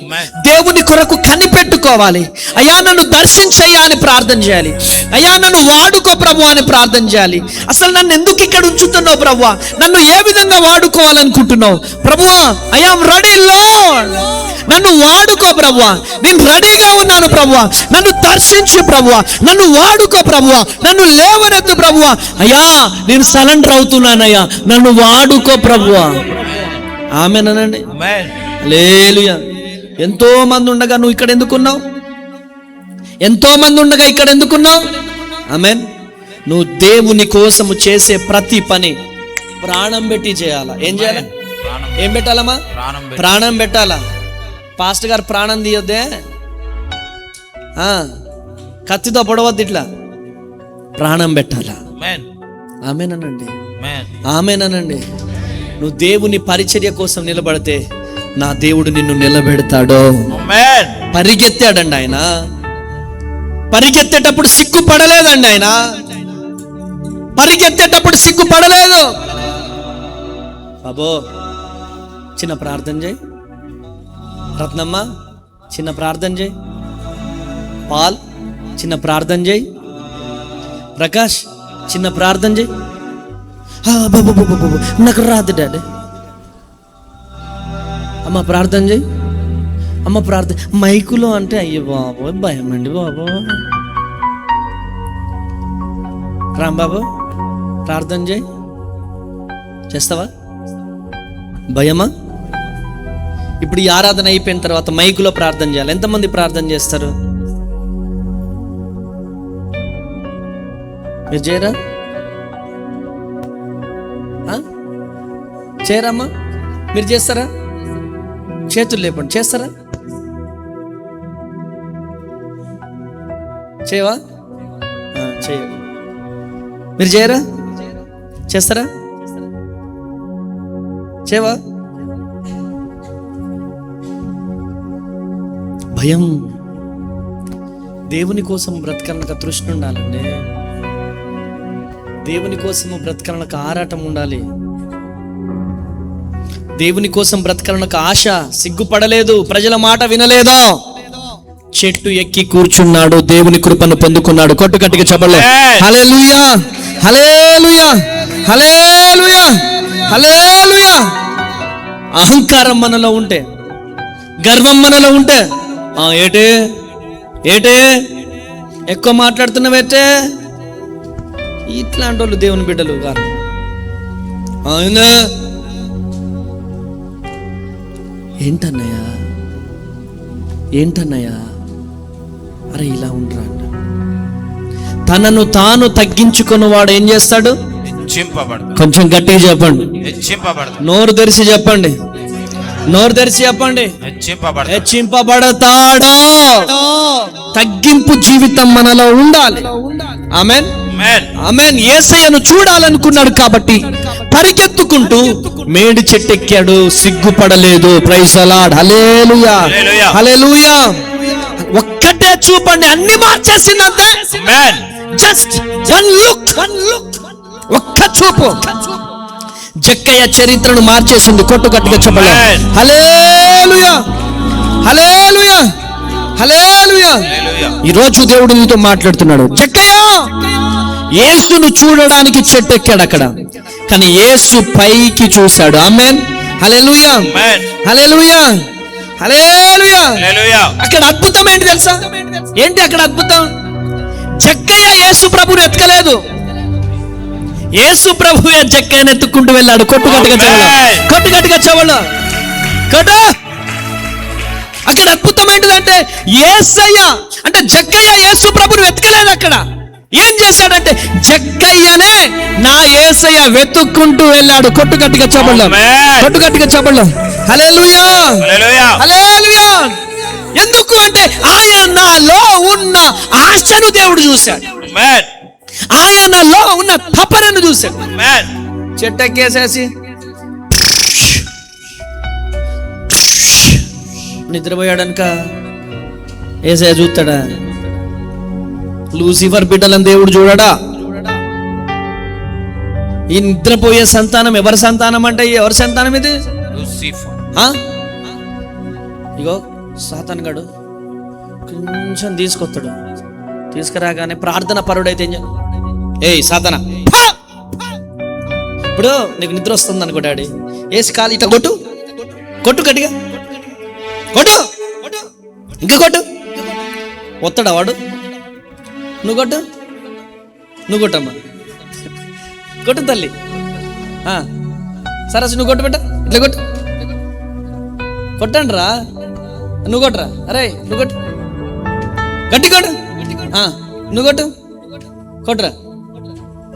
దేవుని కొరకు కనిపెట్టుకోవాలి. అయ్యా నన్ను దర్శించయ్యా అని ప్రార్థన చేయాలి. అయ్యా నన్ను వాడుకో ప్రభు అని ప్రార్థన చేయాలి. అసలు నన్ను ఎందుకు ఇక్కడ ఉంచుతున్నావు ప్రభువా? నన్ను ఏ విధంగా వాడుకోవాలనుకుంటున్నావు ప్రభువా? I am ready lord. నన్ను వాడుకో ప్రభువా, నేను రెడీగా ఉన్నాను ప్రభువా. నన్ను దర్శించు ప్రభువా, నన్ను వాడుకో ప్రభువా, నన్ను లేవనెత్తు ప్రభువా. అయ్యా నేను సరెండర్ అవుతున్నానయ్యా, నన్ను వాడుకో ప్రభువా. ఆమేనండి. హల్లెలూయా. ఎంతో మంది ఉండగా నువ్వు ఇక్కడ ఎందుకున్నావు? ఎంతో మంది ఉండగా ఇక్కడ ఎందుకున్నావు? ఆమేన్. నువ్వు దేవుని కోసము చేసే ప్రతి పని ప్రాణం పెట్టి చేయాలా. ఏం చేయాలి? ఏం పెట్టాలమ్మా? ప్రాణం పెట్టాలా? పాస్టర్ గారు ప్రాణం తీయొద్దే, కత్తితో పొడవద్దు, ఇట్లా ప్రాణం పెట్టాలా? ఆమేనండి, ఆమేనండి. నువ్వు దేవుని పరిచర్య కోసం నిలబడితే నా దేవుడు నిన్ను నిలబెడతాడు. పరిగెత్తాడండి ఆయన, పరిగెత్తేటప్పుడు సిగ్గుపడలేదండి ఆయన, పరిగెత్తేటప్పుడు సిగ్గుపడలేదు. బాబో చిన్న ప్రార్థన చేయి, రత్నమ్మ చిన్న ప్రార్థన చేయి, పాల్ చిన్న ప్రార్థన చేయి, ప్రకాష్ చిన్న ప్రార్థన చేయి. బాబు నాకు రాదు డాడీ. అమ్మ ప్రార్థన చేయి, అమ్మ ప్రార్థన. మైకులో అంటే అయ్యో బాబు భయం అండి బాబు. రాంబాబు ప్రార్థన చేయి, చేస్తావా? భయమా? ఇప్పుడు ఈ ఆరాధన అయిపోయిన తర్వాత మైకులో ప్రార్థన చేయాలి. ఎంతమంది ప్రార్థన చేస్తారు? మీరు చేయరా? చేయరమ్మా? మీరు చేస్తారా? చేతులు లేపండి. చేస్తారా? చేయవా? చేయ. మీరు చేయరా? చేస్తారా? చేయవా? భయం. దేవుని కోసం బ్రతకాలనక తృష్ణ ఉండాలండి, దేవుని కోసము బ్రతకాలనక ఆరాటం ఉండాలి, దేవుని కోసం బ్రతకాలనక ఆశ. సిగ్గుపడలేదు, ప్రజల మాట వినలేదు, చెట్టు ఎక్కి కూర్చున్నాడు, దేవుని కృపను పొందుకున్నాడు. కొట్టు గట్టిగా చెప్పలే హల్లెలూయా, హల్లెలూయా, హల్లెలూయా, హల్లెలూయా. అహంకారం మనలో ఉంటే, గర్వం మనలో ఉంటే, ఏటే ఏటే ఎక్కువ మాట్లాడుతున్నావేటే, ఇట్లాంటి వాళ్ళు దేవుని బిడ్డలు కాదు. అవునా? ఏంటన్నయ్యా, ఏంటన్నయ్యా? అరే ఇలా ఉండరా అంట. తనను తాను తగ్గించుకున్న వాడు ఏం చేస్తాడు? కొంచెం గట్టిగా చెప్పండి, నోరు తెరిచి చెప్పండి, నోరు తెరిచి చెప్పండి. హెచ్చింపబడతాడు. తగ్గింపు జీవితం మనలో ఉండాలి. ఆమేన్, ఆమేన్. యేసయ్యను చూడాలనుకున్నాడు కాబట్టి పరిగెత్తుకుంటూ మేడి చెట్టెక్కాడు, సిగ్గుపడలేదు. ప్రైజ్ ది లార్డ్, హల్లెలూయా, హల్లెలూయా. ఒక్కటే చూపండి, అన్ని మార్చేసిందంతే. జస్ట్ వన్ లుక్, ఒక్క చూపు జక్కయ్య చరిత్రను మార్చేసింది. కొట్టు గట్టిగా చెప్పండి హల్లెలూయా, హల్లెలూయా, హల్లెలూయా. ఈరోజు దేవుడు నీతో మాట్లాడుతున్నాడు. జక్కయ్య యేసును చూడడానికి చెట్టు ఎక్కాడు అక్కడ, కానీ యేసు పైకి చూశాడు. ఆమేన్, హల్లెలూయా, హల్లెలూయా, హల్లెలూయా. అక్కడ అద్భుతం ఏంటి తెలుసా? ఏంటి అక్కడ అద్భుతం? జక్కయ్య యేసు ప్రభువుని ఎత్తుకలేదు, యేసు ప్రభువే జక్కయ్యను ఎత్తుకుంటూ వెళ్ళాడు. కొట్టు గట్టిగా చెవల, కొట్టు గట్టిగా చెవల, కొట్టు. అక్కడ అద్భుతం ఏంటిదంటే, యేసయ్య అంటే జక్కయ్య యేసు ప్రభువుని వెతకలేదు. అక్కడ ఏం చేశాడంటే, జక్కయ్యనే నా యేసయ్య వెతుక్కుంటూ వెళ్ళాడు. కొట్టు గట్టిగా చెవల, కొట్టు గట్టిగా చెవల. హల్లెలూయా, హల్లెలూయా. ఎందుకు అంటే ఆయనలో ఉన్న ఆశను దేవుడు చూశాడు, ఆయనలో ఉన్న తపనను చూశాడు. చెట్టెక్కేసేసి నిద్రపోయాడనుక యేసయ్య చూస్తాడా? లూసిఫర్ బిడ్డలను దేవుడు చూడడా? ఈ నిద్రపోయే సంతానం ఎవరి సంతానం అంటే ఎవరి సంతానం ఇది? ఇగో సాతాను గాడు కొంచెం తీసుకొస్తాడు, తీసుకురాగానే ప్రార్థన పరుడైతే ఏయ్ సాతానా, ఇప్పుడు నీకు నిద్ర వస్తుంది అనుకో డాడీ, వేసి కాలు ఇట్లా కొట్టు, కొట్టు గట్టిగా కొట్టు, ఇంకా కొట్టు. వస్తాడా వాడు? నువ్వు కొట్టు, నువ్వు కొట్టమ్మా, కొట్టు తల్లి. సరస్సు నువ్వు కొట్టు, పెట్ట ఇట్లా కొట్టు, కొట్టండి రా, నువ్వు కొట్టరా. అరే నువ్వు కొట్టు, గట్టి కొట్టు, నువ్వు కొట్టు, కొట్టురా,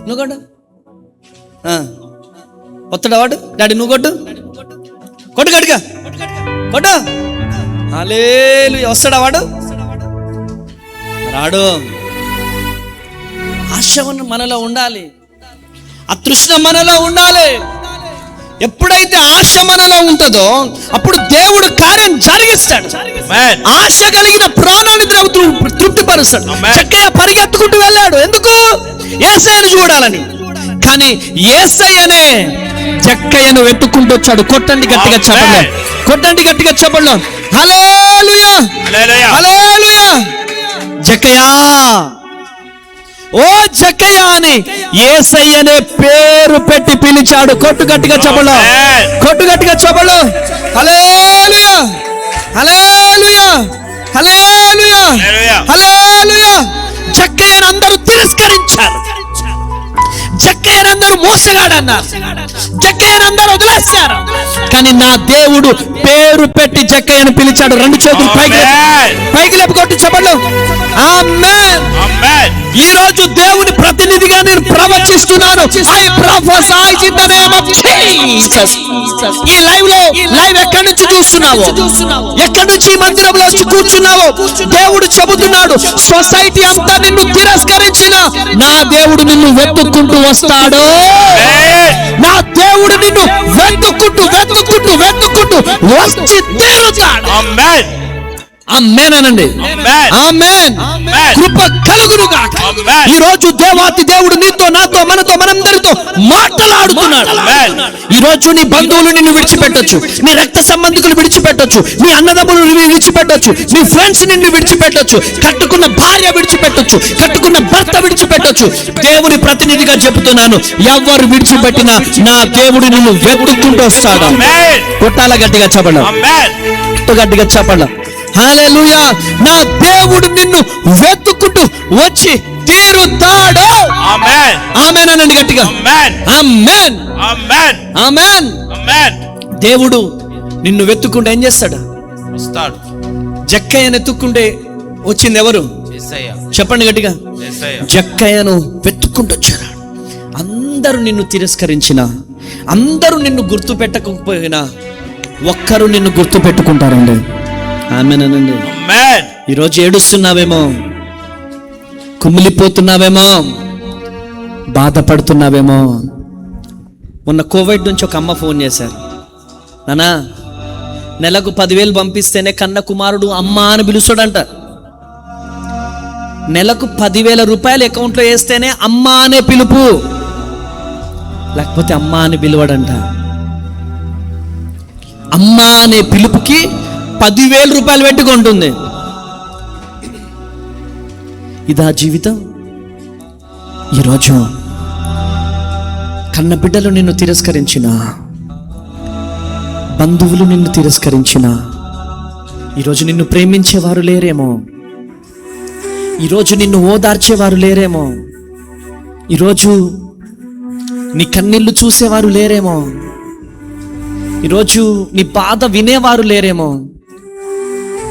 నువ్వు కొట్టు. వస్తాడా వాడు? డాడీ నువ్వు కొట్టు, కొట్టు గట్టిగా కొట్టు. హల్లెలూయా. వస్తాడా వాడు? రాడు. ఆశ మనలో ఉండాలి, అతృష్ణ మనలో ఉండాలి. ఎప్పుడైతే ఆశ మనలో ఉంటుందో అప్పుడు దేవుడు కార్యం జరిగిస్తాడు. ఆశ కలిగిన ప్రాణాన్ని తృప్తిపరుస్తాడు. చక్కగా పరిగెత్తుకుంటూ వెళ్ళాడు. ఎందుకు? యేసయ్యను చూడాలని. కానీ యేసయ్యనే జక్కయ్యను వెతుక్కుంటూ వచ్చాడు. కొట్టండి గట్టిగా చెప్పండి, కొట్టండి గట్టిగా చెప్పండి. హల్లెలూయా, హల్లెలూయా. జక్కయ్యా, ఓ జక్కయ్య అని యేసయ్యనే పేరు పెట్టి పిలిచాడు. కొట్టు గట్టిగా చెప్పలు, కొట్టు గట్టిగా చెప్పలు. హల్లెలూయా, హల్లెలూయా, హల్లెలూయా, హల్లెలూయా. జక్కయ్యను అందరూ తిరస్కరించారు, జక్కయ్యను అందరూ మోసగాడన్నారు, జక్కయ్యను అందరూ వదిలేశారు. కానీ నా దేవుడు పేరు పెట్టి జక్కయ్యను పిలిచాడు. రెండు చేతులు పైకి పైకి లేపి కొట్టి చెప్పండి. ఆమేన్. ఈ రోజు దేవుని ప్రతినిధిగా నేను ప్రవచిస్తున్నాను. I prophesy in the name of Jesus. ఈ లైవ్ ఎక్కడి నుంచి చూస్తున్నావో, ఎక్కడి నుంచి ఈ మందిరంలో వచ్చి కూర్చున్నావో, దేవుడు చెబుతున్నాడు, సొసైటీ అంతా నిన్ను తిరస్కరించిన నా దేవుడు నిన్ను వెతుక్కుంటూ వస్తాడు. నా దేవుడు నిన్ను వెతుక్కుంటూ వెతుక్కుంటూ వెతుక్కుంటూ వచ్చి తీరుతాడు. ఆమేన్ అనండి. ఆమేన్. కృప కలుగును గాక. ఈ రోజు దేవాతి దేవుడు నీతో, నాతో, మనతో, మనందరితో మాట్లాడుతున్నాడు. ఈ రోజు నీ బంధువులు నిన్ను విడిచిపెట్టొచ్చు, నీ రక్త సంబంధికులు విడిచిపెట్టొచ్చు, నీ అన్నదమ్ములు విడిచిపెట్టొచ్చు, నీ ఫ్రెండ్స్ నిన్ను విడిచిపెట్టొచ్చు, కట్టుకున్న భార్య విడిచిపెట్టొచ్చు, కట్టుకున్న భర్త విడిచిపెట్టొచ్చు. దేవుని ప్రతినిధిగా చెబుతున్నాను, ఎవరు విడిచిపెట్టినా నా దేవుడు నిన్ను వెతుక్కుంటూ వస్తాడు. కొట్టాల గట్టిగా చెప్పండి, గట్టిగా చెప్పండి. హల్లెలూయా. నా దేవుడు నిన్ను వెతుక్కుంటూ వచ్చి తీరుతాడు. ఆమేన్. ఆమేన్ అనండి గట్టిగా. ఆమేన్. ఆమేన్. ఆమేన్. దేవుడు నిన్ను వెతుక్కుంటే ఏం చేస్తాడు? వస్తాడు. జక్కయ్యను వెతుక్కుంటే వచ్చింది ఎవరు? యేసయ్య. చెప్పండి గట్టిగా. జక్కయ్యను వెతుక్కుంటూ వచ్చాడు. అందరూ నిన్ను తిరస్కరించినా, అందరూ నిన్ను గుర్తు పెట్టకపోయినా ఒక్కరు నిన్ను గుర్తు పెట్టుకుంటారండి. ఆమేనండి. ఈరోజు ఏడుస్తున్నావేమో, కుమిలిపోతున్నావేమో, బాధపడుతున్నావేమో. మొన్న కోవిడ్ నుంచి ఒక అమ్మ ఫోన్ చేశారు. నానా, నెలకు 10,000 పంపిస్తేనే కన్న కుమారుడు అమ్మ అని పిలుస్తాడంట. నెలకు 10,000 రూపాయలు అకౌంట్లో వేస్తేనే అమ్మ అనే పిలుపు, లేకపోతే అమ్మ అని పిలువడంట. అమ్మ అనే పిలుపుకి 10,000 రూపాయలు పెట్టుకుంటుంది. ఇదా జీవితం? ఈరోజు కన్న బిడ్డలు నిన్ను తిరస్కరించిన, బంధువులు నిన్ను తిరస్కరించిన, ఈరోజు నిన్ను ప్రేమించేవారు లేరేమో, ఈరోజు నిన్ను ఓదార్చేవారు లేరేమో, ఈరోజు నీ కన్నీళ్లు చూసేవారు లేరేమో, ఈరోజు నీ బాధ వినేవారు లేరేమో.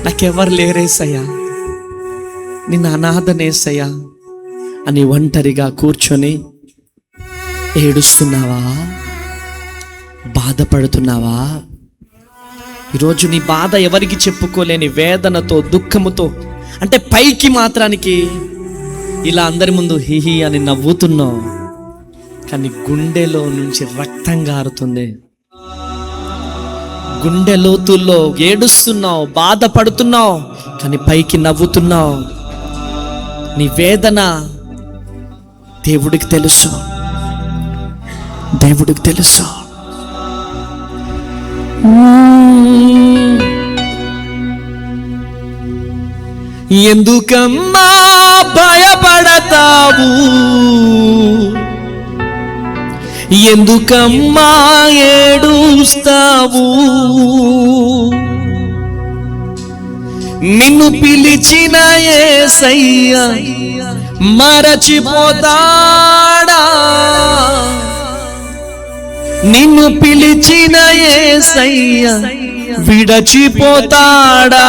నాకెవరు లేరేసయ్యా, నిన్న అనాథనేసయ్యా అని ఒంటరిగా కూర్చొని ఏడుస్తున్నావా? బాధపడుతున్నావా? ఈరోజు నీ బాధ ఎవరికి చెప్పుకోలేని వేదనతో, దుఃఖముతో, అంటే పైకి మాత్రానికి ఇలా అందరి ముందు హిహి అని నవ్వుతున్నావు, కానీ గుండెలో నుంచి రక్తం గారుతుంది. గుండె లోతుల్లో ఏడుస్తున్నావు, బాధపడుతున్నావు, కానీ పైకి నవ్వుతున్నావు. నీ వేదన దేవుడికి తెలుసు, దేవుడికి తెలుసు. ఎందుకమ్మా భయపడతావు, ఎందుకమ్మా ఏడుస్తావు, నిన్ను పిలిచిన యేసయ్య మరచిపోతాడా, నిన్ను పిలిచిన యేసయ్య విడచిపోతాడా?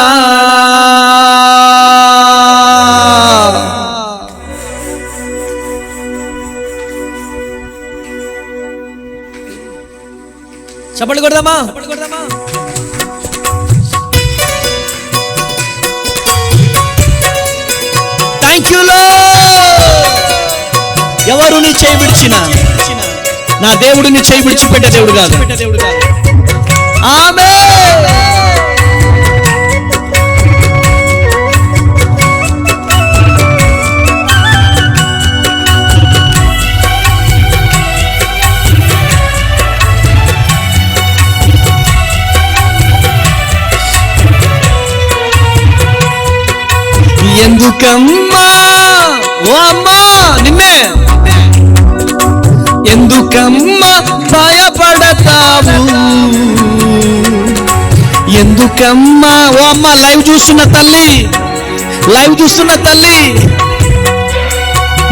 చప్పట్లు కొడదామా? ఎవరు నీ చేయి విడిచినా నా దేవుడు నీ చేయి విడిచిపెట్టే దేవుడు కాదు. ఆమేన్. ఎందుకమ్మా ఓ అమ్మా నిన్నే ఎందుకమ్మా భయపడతావు? ఎందుకమ్మా ఓ అమ్మ లైవ్ చూస్తున్న తల్లి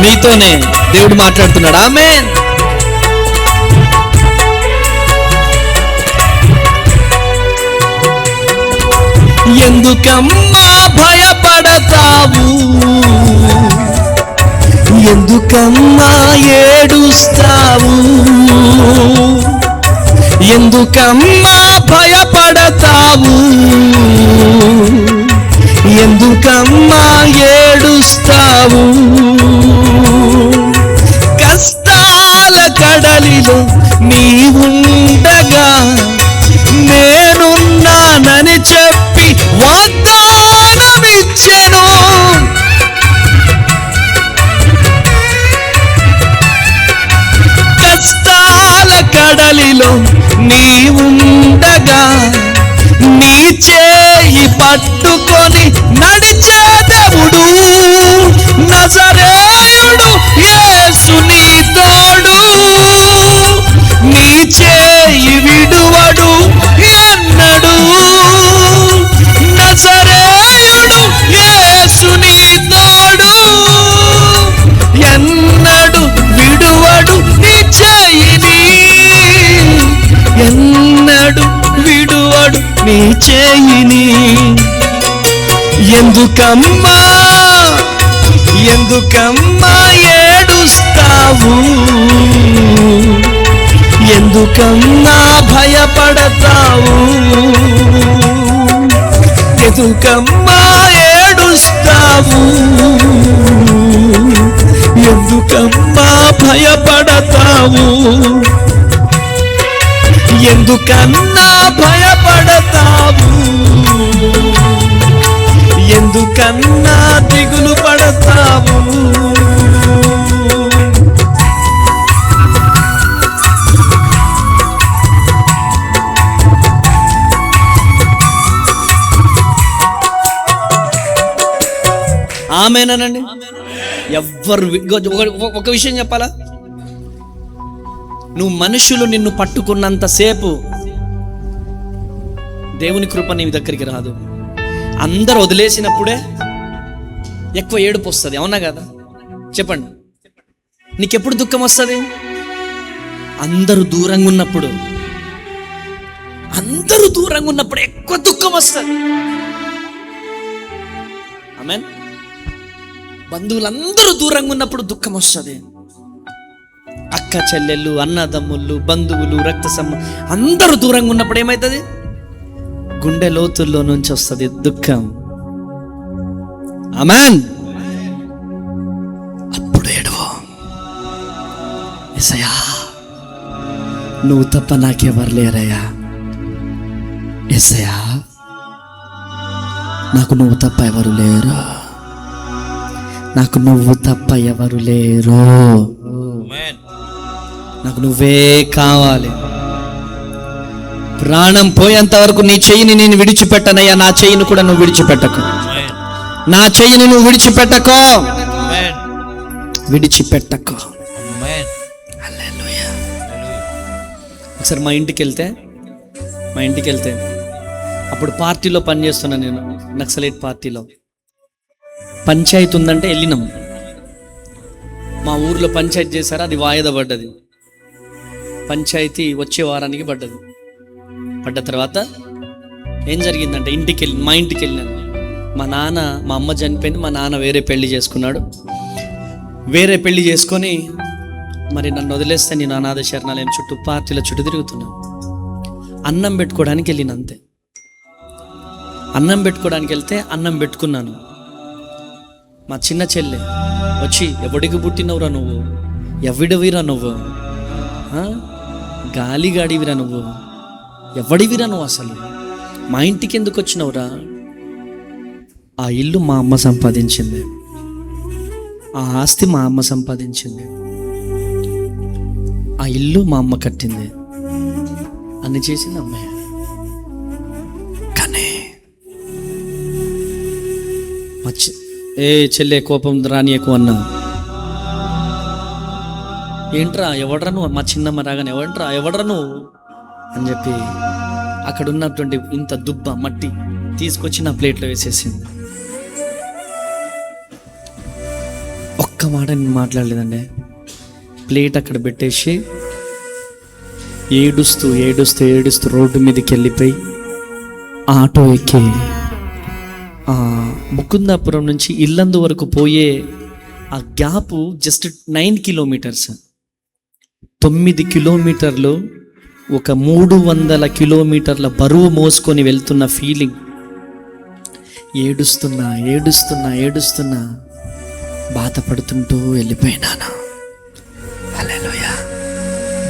నీతోనే దేవుడు మాట్లాడుతున్నాడు. ఆమేన్. ఎందుకమ్మా భయపడతావు? ఎందుకమ్మా ఏడుస్తావు? ఎందుకమ్మా భయపడతావు? ఎందుకమ్మా ఏడుస్తావు? కష్టాల కడలిలో నీవుండగా నేనున్నానని చెప్పి వాగ్దానమిచ్చెను. కష్టాల కడలిలో నీవుండగా నీ చేయి పట్టుకొని నడిచే దేవుడు నజరేయుడు యేసు నీ తోడు. నీ చేయి విడువడు ఎన్నడు నజరేయుడు యేసు నీ తోడు. ఎన్నడు విడువడు నీ చేయిని, ఎన్నడు విడువడు నీ చేయిని. ఎందుకమ్మా ఏడుస్తావు? ఎందుకమ్మా భయపడతావు? ఎందుకమ్మా ఏడుస్తావు? ఎందుకమ్మా భయపడతావు? ఎందుకన్నా భయపడతావు? ఎందుకన్నా దిగులు పడతావు? ఆమేనండి. ఎవ్వరు ఒక విషయం చెప్పాలా, నువ్వు మనుషులు నిన్ను పట్టుకున్నంతసేపు దేవుని కృప నీ దగ్గరికి రాదు. అందరు వదిలేసినప్పుడే ఎక్కువ ఏడుపు వస్తుంది. అవునా కదా? చెప్పండి, నీకెప్పుడు దుఃఖం వస్తుంది? అందరూ దూరంగా ఉన్నప్పుడు ఎక్కువ దుఃఖం వస్తుంది. ఆమేన్. బంధువులందరూ దూరంగా ఉన్నప్పుడు దుఃఖం వస్తుంది. అక్క చెల్లెళ్ళు, అన్నదమ్ముళ్ళు, బంధువులు, రక్త అందరూ దూరంగా ఉన్నప్పుడు ఏమవుతుంది? గుండె లోతుల్లో నుంచి వస్తుంది దుఃఖం. ఆమేన్. అప్పుడు ఏడువో, యేసయ్యా నువ్వు తప్ప నాకెవరు లేరయ్యా. యేసయ్యా నాకు నువ్వు తప్ప ఎవరు లేరు. నాకు నువ్వు తప్ప ఎవరు లేరు. నాకు నువ్వే కావాలి. ప్రాణం పోయేంత వరకు నీ చెయ్యిని నేను విడిచిపెట్టనయ్యా. నా చెయ్యిని కూడా నువ్వు విడిచిపెట్టకు. నా చెయ్యిని నువ్వు విడిచిపెట్టకో. హల్లెలూయా. ఒకసారి మా ఇంటికి వెళ్తే అప్పుడు పార్టీలో పనిచేస్తున్నా నేను, నక్సలైట్ పార్టీలో. పంచాయతీ ఉందంటే వెళ్ళినాం. మా ఊర్లో పంచాయతీ చేశారు, అది వాయిదా పడ్డది. పంచాయతీ వచ్చే వారానికి పడ్డ తర్వాత ఏం జరిగిందంటే మా ఇంటికి వెళ్ళినాను. మా అమ్మ చనిపోయింది. మా నాన్న వేరే పెళ్లి చేసుకున్నాడు. వేరే పెళ్లి చేసుకొని మరి నన్ను వదిలేస్తే నేను అనాథ శరణాలయం చుట్టూ పార్టీల చుట్టూ తిరుగుతున్నాను. అన్నం పెట్టుకోవడానికి వెళ్ళిన అంతే. అన్నం పెట్టుకోవడానికి వెళ్తే అన్నం పెట్టుకున్నాను. మా చిన్న చెల్లె వచ్చి, ఎవడికి పుట్టినవురా నువ్వు, ఎవడివిరా నువ్వు? గాలిగాడివిరా నువ్వు? ఎవడివిరా నువ్వు అసలు? మా ఇంటికి ఎందుకు వచ్చినవురా? ఆ ఇల్లు మా అమ్మ సంపాదించింది, ఆ ఆస్తి మా అమ్మ సంపాదించింది, ఆ ఇల్లు మా అమ్మ కట్టింది, అన్ని చేసింది అమ్మాయి. కానీ ఏ చెల్లె కోపం రానియకు అన్నా. ఏంట్రా ఎవడ్రా నువ్వు? మా చిన్నమ్మ రాగానే ఎవడ్రా నువ్వు అని చెప్పి అక్కడ ఉన్నటువంటి ఇంత దుబ్బ మట్టి తీసుకొచ్చి నా ప్లేట్లో వేసేసింది. ఒక్క మాట నేను మాట్లాడలేదండి. ప్లేట్ అక్కడ పెట్టేసి ఏడుస్తూ ఏడుస్తూ ఏడుస్తూ రోడ్డు మీదకి వెళ్ళిపోయి ఆటో ఎక్కి ముకుందాపురం నుంచి ఇల్లందు వరకు పోయే ఆ గ్యాప్ జస్ట్ 9 కిలోమీటర్స్. 9 కిలోమీటర్లు ఒక 300 కిలోమీటర్ల బరువు మోసుకొని వెళ్తున్న ఫీలింగ్. ఏడుస్తున్నా ఏడుస్తున్నా ఏడుస్తున్నా బాధపడుతుంటూ వెళ్ళిపోయినాను. హల్లెలూయా.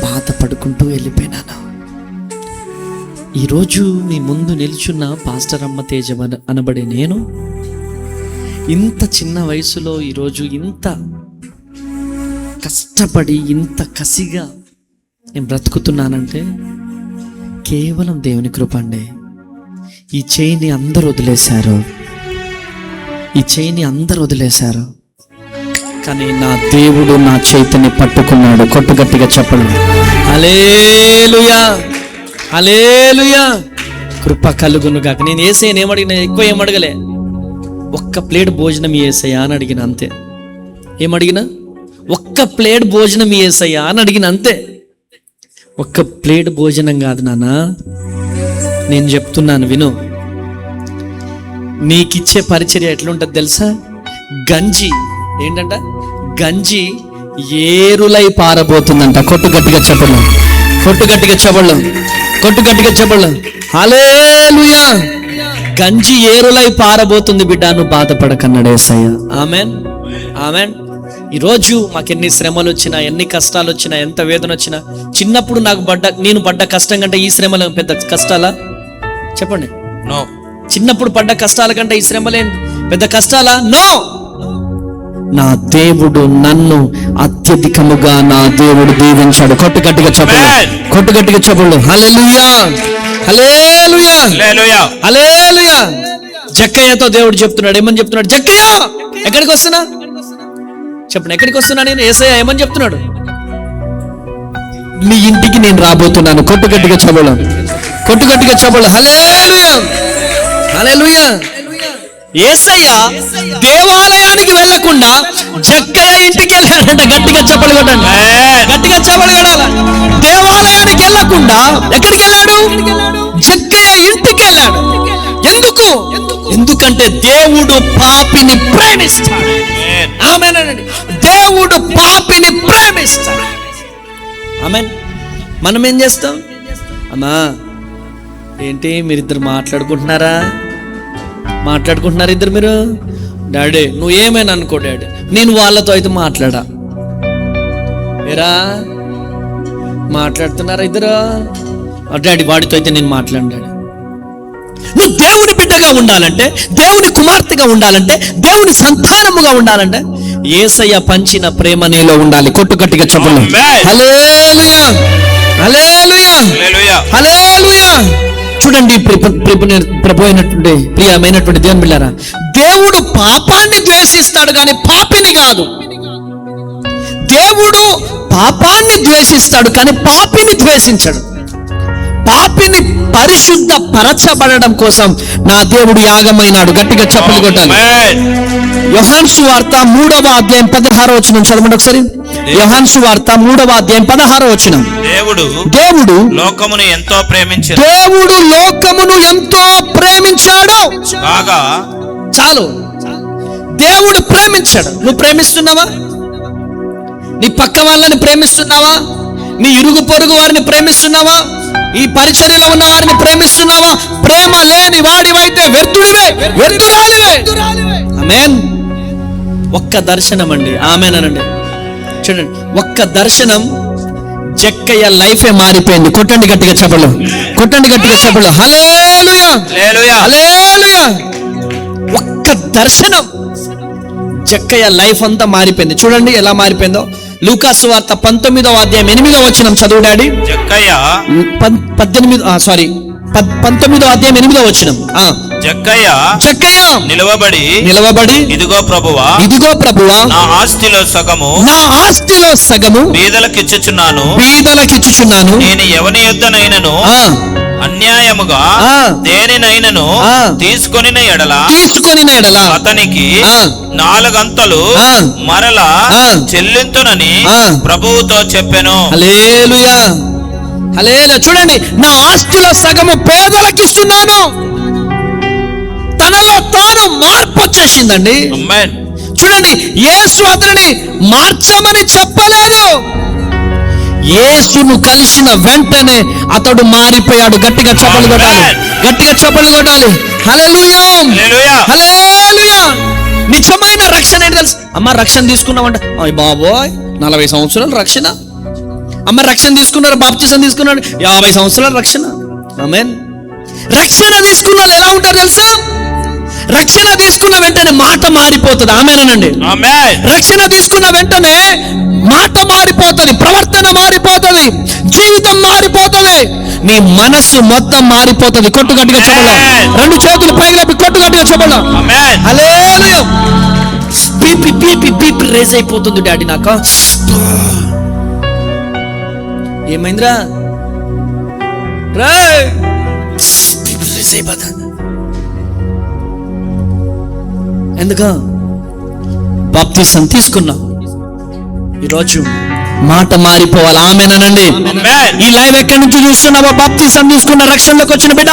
బాధపడుకుంటూ వెళ్ళిపోయినాను. ఈరోజు మీ ముందు నిల్చున్న పాస్టర్ అమ్మ తేజ అనబడే నేను ఇంత చిన్న వయసులో ఈరోజు ఇంత కష్టపడి ఇంత కసిగా నేను బ్రతుకుతున్నానంటే కేవలం దేవుని కృప అండి. ఈ చేయిని అందరూ వదిలేశారు, ఈ చేయిని అందరూ వదిలేశారు, కానీ నా దేవుడు నా చేతిని పట్టుకున్నాడు. కొట్టు గట్టిగా చెప్పండి హల్లెలూయా, హల్లెలూయా. కృప కలుగును గాక. నేను యేసయ్యని ఏమడిగినా, ఎక్కువ ఏమడగలే, ఒక్క ప్లేట్ భోజనం యేసయ్యా అని అడిగిన అంతే. ఏమడిగినా? ఒక్క ప్లేట్ భోజనం యేసయ్యా అని అడిగిన అంతే. ఒక్క ప్లేట్ భోజనం కాదు నాన్న, నేను చెప్తున్నాను విను. నీకిచ్చే పరిచర్య ఎట్లుంటది తెలుసా? గంజి ఏంటంట? గంజి ఏరులై పారబోతుందంట. కొట్టు గట్టిగా చెప్పడం, కొట్టు గట్టిగా చెప్పడం, కొట్టు గట్టిగా చెప్పడం. హల్లెలూయా. గంజి ఏరులై పారబోతుంది బిడ్డ, నువ్వు బాధపడకన్నాడు యేసయ్య. Amen, amen. ఈరోజు మాకెన్ని శ్రమలు వచ్చినా, ఎన్ని కష్టాలు వచ్చినా, ఎంత వేదన వచ్చినా, చిన్నప్పుడు నేను పడ్డ కష్టం కంటే ఈ శ్రమలు పెద్ద కష్టాలా? చెప్పండి. నో. చిన్నప్పుడు పడ్డ కష్టాల కంటే ఈ శ్రమలే పెద్ద కష్టాలా? నో. నా దేవుడు నన్ను అత్యధికముగా నా దేవుడు దీవించాడు. కొట్టు గట్టిగా చెప్పండి, కొట్టు గట్టిగా చెప్పండి. హల్లెలూయా, హల్లెలూయా, హల్లెలూయా. జక్కయ్యతో దేవుడు చెప్తున్నాడు. ఏమని చెప్తున్నాడు? జక్కయ్య ఎక్కడికి వస్తున్నా? చెప్పండి, ఎక్కడికి వస్తున్నా నేను? యేసయ్య ఏమని చెప్తున్నాడు? నీ ఇంటికి నేను రాబోతున్నాను. కొట్టు గట్టిగా చెప్పడం, కొట్టు గట్టిగా చెప్పడం. హల్లెలూయా, హల్లెలూయా. యేసయ్య దేవాలయానికి వెళ్లకుండా జక్కయ్య ఇంటికి వెళ్ళాడంట. గట్టిగా చెప్పలు కొట్టండి, గట్టిగా చెప్పలు కొట్టాలి. దేవాలయానికి వెళ్లకుండా ఎక్కడికి వెళ్ళాడు? జక్కయ్య ఇంటికి వెళ్ళాడు. ఎందుకు? ఎందుకంటే దేవుడు పాపిని ప్రేమిస్తాడు. ఆమేనండి. దేవుడు పాపిని ప్రేమిస్తాడు. ఆమేన్. మనం ఏం చేస్తాం? అమ్మా ఏంటి మీరిద్దరు మాట్లాడుకుంటున్నారా? మాట్లాడుకుంటున్నారు ఇద్దరు మీరు? డాడీ నువ్వు ఏమైనా అనుకో డాడీ, నేను వాళ్ళతో అయితే మాట్లాడా. ఏరా మాట్లాడుతున్నారా ఇద్దరు? డాడీ వాడితో అయితే నేను మాట్లాడాడు. నువ్వు దేవుని బిడ్డగా ఉండాలంటే, దేవుని కుమార్తెగా ఉండాలంటే, దేవుని సంతానముగా ఉండాలంటే యేసయ్య పంచిన ప్రేమ నీలో ఉండాలి. కొట్టు గట్టిగా చెప్పండి. హల్లెలూయా, హల్లెలూయా, హల్లెలూయా. చూడండి ప్రభు అయినటువంటి ప్రియమైనటువంటి దేవుని బిడ్డలారా, దేవుడు పాపాన్ని ద్వేషిస్తాడు కానీ పాపిని కాదు. దేవుడు పాపాన్ని ద్వేషిస్తాడు కానీ పాపిని ద్వేషించడు. పాపిని పరిశుద్ధ పరచబడడం కోసం నా దేవుడు యాగమైనాడు. గట్టిగా చప్పట్లు కొట్టాలి. యోహాను సువార్త 3వ అధ్యాయం 16వ వచనం చదవండి ఒకసారి. యోహాను సువార్త 3వ అధ్యాయం 16వ వచనం. దేవుడు లోకమును ఎంతో ప్రేమించాడు. దేవుడు లోకమును ఎంతో ప్రేమించాడు. చాలు, దేవుడు ప్రేమించాడు. నువ్వు ప్రేమిస్తున్నావా? నీ పక్క వాళ్ళని ప్రేమిస్తున్నావా? నీ ఇరుగు పొరుగు వారిని ప్రేమిస్తున్నావా? ఈ పరిచర్యలో ఉన్న వారిని ప్రేమిస్తున్నావా? ప్రేమ లేని వాడివైతే వ్యర్థుడివే, వ్యర్థురాలివే. ఆమేన్. ఒక్క దర్శనం అండి. ఆమేన్ అనండి. చూడండి, ఒక్క దర్శనం జక్కయ్య లైఫే మారిపోయింది. కొట్టండి గట్టిగా చెప్పలు, కొట్టండి గట్టిగా చెప్పలు. హల్లెలూయా, హల్లెలూయా. హల్లెలూయా. ఒక్క దర్శనం జక్కయ్య లైఫ్ అంతా మారిపోయింది. చూడండి ఎలా మారిపోయిందో. లూకాసు వార్త 19వ అధ్యాయం 8వ వచనం చదువు డాడీ. జక్కయ్య 19వ అధ్యాయం 8వ వచనం. జక్కయ్య నిలవబడి ఇదిగో ప్రభువా, నా ఆస్తిలో సగము బీదలకిచ్చుచున్నాను. నేను ఎవని యొద్దనైనను అన్యాయముగా దేనినైనను తీసుకొనిన ఎడల అతనికి 4 అంతలు మరలా చెల్లింతునని ప్రభువుతో చెప్పెను. హల్లెలూయా, హల్లెలూయా. చూడండి, నా ఆస్తిలో సగము పేదలకు ఇస్తున్నాను. తనలో తాను మార్పు వచ్చేసిందండి. చూడండి, యేసు అతనిని మార్చమని చెప్పలేదు. యేసును కలిసిన వెంటనే అతడు మారిపోయాడు. గట్టిగా చప్పలు కొట్టాలి, గట్టిగా చప్పలు కొట్టాలి. హల్లెలూయా, హల్లెలూయా. నిజమైన రక్షణ ఏంటి తెలుసు? అమ్మ రక్షణ తీసుకున్నామంట, అయ్య బాబోయ్ 40 సంవత్సరాలు రక్షణ. అమ్మ రక్షణ తీసుకున్నారు, బాప్తిసం తీసుకున్నాడు, 50 సంవత్సరాల రక్షణ. ఆమేన్. రక్షణ తీసుకున్న వాళ్ళు ఎలా ఉంటారు తెలుసా? రక్షణ తీసుకున్న వెంటనే మాట మారిపోతుంది. ఆమేనండి. రక్షణ తీసుకున్న వెంటనే మాట మారిపోతుంది, ప్రవర్తన మారిపోతుంది, జీవితం మారిపోతుంది, నీ మనస్సు మొత్తం మారిపోతుంది. కొట్టు గట్టిగా చెప్పాలి, 2 చేతులు పైకి లేపి కొట్టు గట్టిగా చెప్పాలి. హల్లెలూయా. బీపీ రేజ్ అయిపోతుంది డాడీ. నాకు ఏమైందిరా? ఎందుకు? బాప్తిసం తీసుకున్నా. ఈరోజు మాట మారిపోవాలి. ఆమేనండి. ఈ లైవ్ ఎక్కడి నుంచి చూస్తున్నావా? బాప్తిసం తీసుకున్న రక్షణలోకి వచ్చిన బిడ్డ,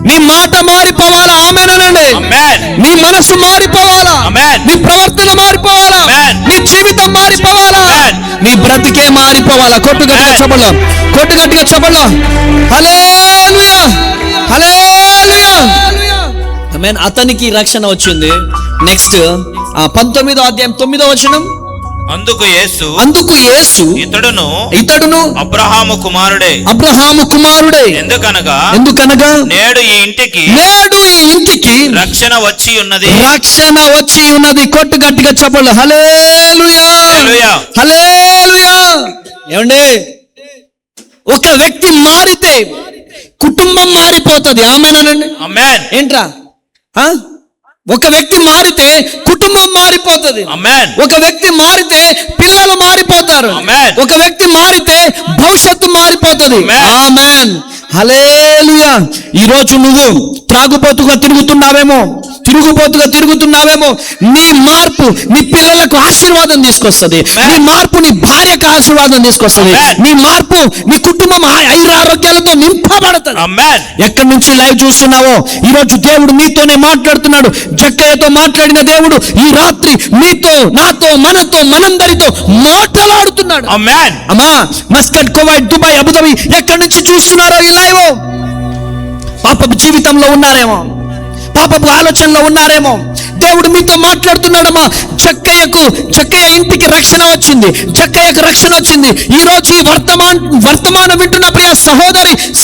నీ మాట మారిపోవాలా? ఆమేనండి. నీ మనసు మారిపోవాలా? నీ ప్రవర్తన మారిపోవాలా? నీ జీవితం మారిపోవాలా? నీ బ్రతికే మారిపోవాలా? కొట్టు గట్టిగా చెప్పలో, కొట్టు గట్టిగా చెప్పలో. హల్లెలూయా, హల్లెలూయా. ఆమేన్. అతనికి రక్షణ వచ్చింది. నెక్స్ట్ 19వ అధ్యాయం 9వ వచనం. అందుకు యేసు ఇతడును అబ్రహాము కుమారుడే ఎందుకనగా నేడు ఈ ఇంటికి రక్షణ వచ్చి ఉన్నది. కొట్టు గట్టిగా చెప్పాలి. హల్లెలూయా, హల్లెలూయా. ఏమండి, ఒక వ్యక్తి మారితే కుటుంబం మారిపోతుంది. ఆమేనండి. ఏంట్రా? ఒక వ్యక్తి మారితే కుటుంబం మారిపోతుంది. ఒక వ్యక్తి మారితే పిల్లలు మారిపోతారు. ఒక వ్యక్తి మారితే భవిష్యత్తు మారిపోతుంది. ఆమేన్, హల్లెలూయా. ఈరోజు నువ్వు త్రాగుబోతుగా తిరుగుతున్నావేమో, నీ మార్పు నీ పిల్లలకు ఆశీర్వాదం తీసుకొస్తుంది. నీ మార్పు నీ భార్యకు ఆశీర్వాదం తీసుకొస్తుంది. నీ మార్పు నీ కుటుంబం ఆరోగ్యాలతో నింపబడుతుంది. ఎక్కడి నుంచి లైవ్ చూస్తున్నావో ఈరోజు దేవుడు నీతోనే మాట్లాడుతున్నాడు. జక్కయ్యతో మాట్లాడిన దేవుడు ఈ రాత్రి నీతో, నాతో, మనతో, మనందరితో మాట్లాడుతున్నాడు. అమ్మా, మస్కట్, కువైట్, దుబాయ్, అబుదాబి ఎక్కడి నుంచి చూస్తున్నారో ఈ లైవ్, పాపపు జీవితంలో ఉన్నారేమో, పాపపు ఆలోచనలో ఉన్నారేమో, దేవుడు మీతో మాట్లాడుతున్నాడమ్మా. జక్కయ్య ఇంటికి రక్షణ వచ్చింది, జక్కయ్యకు రక్షణ వచ్చింది. ఈ రోజు ఈ వర్తమానం వింటున్న ప్రియ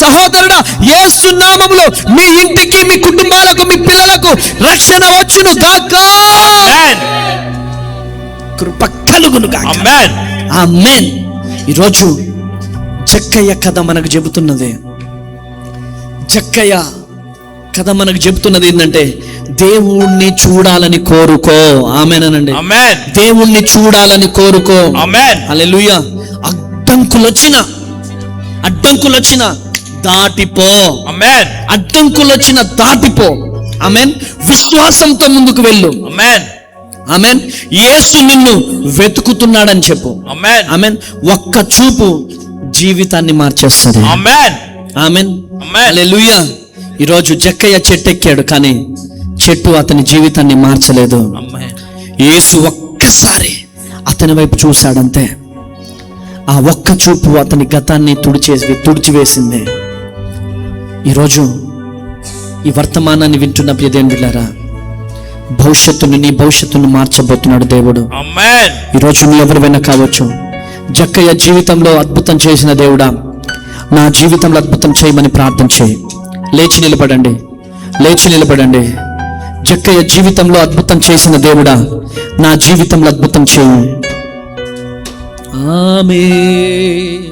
సహోదరుడా, యేసు నామములో మీ ఇంటికి, మీ కుటుంబాలకు, మీ పిల్లలకు రక్షణ వచ్చును గాక. కృప కలుగును గాక. ఆమేన్. ఈరోజు జక్కయ్య కథ మనకు చెబుతున్నది. జక్కయ్య కథ మనకు చెబుతున్నది ఏంటంటే, దేవుణ్ణి చూడాలని కోరుకో. ఆమేనండి. దేవుణ్ణి చూడాలని కోరుకో. హల్లెలూయా. అడ్డంకులొచ్చిన దాటిపో. దాటిపో. ఆమేన్. విశ్వాసంతో ముందుకు వెళ్ళు. ఆమేన్. యేసు నిన్ను వెతుకుతున్నాడని చెప్పు. ఆమేన్. ఒక్క చూపు జీవితాన్ని మార్చేస్తుంది. ఆమేన్. హల్లెలూయా. ఈరోజు జక్కయ్య చెట్టు ఎక్కాడు, కానీ చెట్టు అతని జీవితాన్ని మార్చలేదు. యేసు ఒక్కసారి అతని వైపు చూశాడంతే. ఆ ఒక్క చూపు అతని గతాన్ని తుడిచివేసింది. ఈరోజు ఈ వర్తమానాన్ని వింటున్న ప్రియదేవులారా, భవిష్యత్తుని, నీ భవిష్యత్తును మార్చబోతున్నాడు దేవుడు. ఆమేన్. ఈరోజు నీ ఎవరివైనా కావచ్చు. జక్కయ్య జీవితంలో అద్భుతం చేసిన దేవుడా, నా జీవితంలో అద్భుతం చేయమని ప్రార్థన చేయి. లేచి నిలబడండి, లేచి నిలబడండి. జక్కయ్య జీవితంలో అద్భుతం చేసిన దేవుడా, నా జీవితంలో అద్భుతం చేయి. ఆమేన్.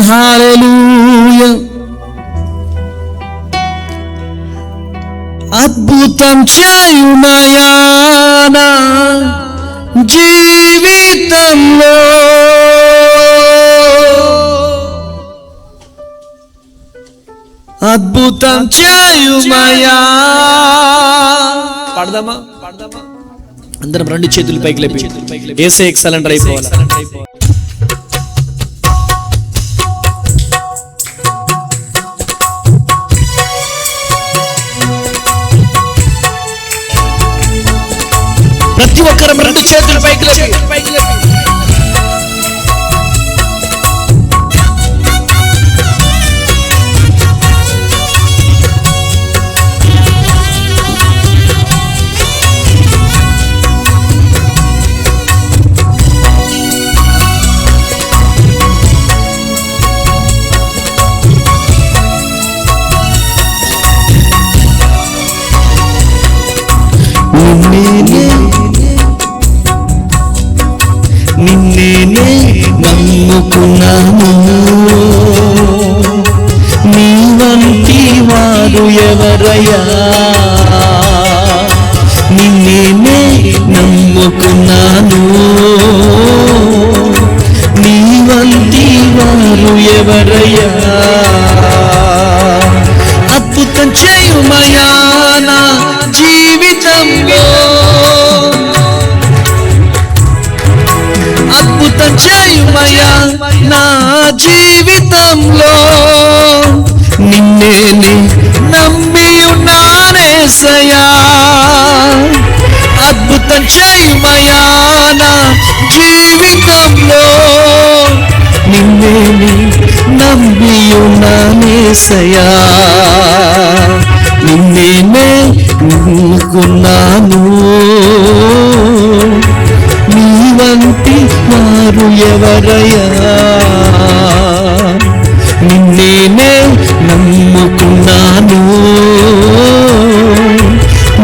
హల్లెలూయా. అద్భుతం చేయుమయా నా జీవితంలో, అద్భుతం చేయుమయా. పాడదామా? అందరం రెండు చేతులు పైకి లేపి యేసే ఎక్సలెంట్ అయిపోవాలి. ప్రతి ఒక్కరం రెండు చేతులు పైకి లేపి నిన్నే నమ్ముకున్నాను, నీ వంటి వారు ఎవరయ్యా. నిన్నే నమ్ముకున్నాను, నీ వంటి వారు ఎవరయ్యా. అద్భుతం చేయుమయా నా జీవితంలో, అద్భుతం చేయుమయా నా జీవితంలో. నిన్నే నమ్మి ఉన్నానేసయ్యా, అద్భుతం చేయుమయా నా జీవితంలో. నిన్నే నమ్మి ఉన్నానేసయ్యా, నిన్నే నమ్ముకున్నాను, నీ వంటి వారు ఎవరయ్యా. నిన్నే నమ్ముకున్నాను,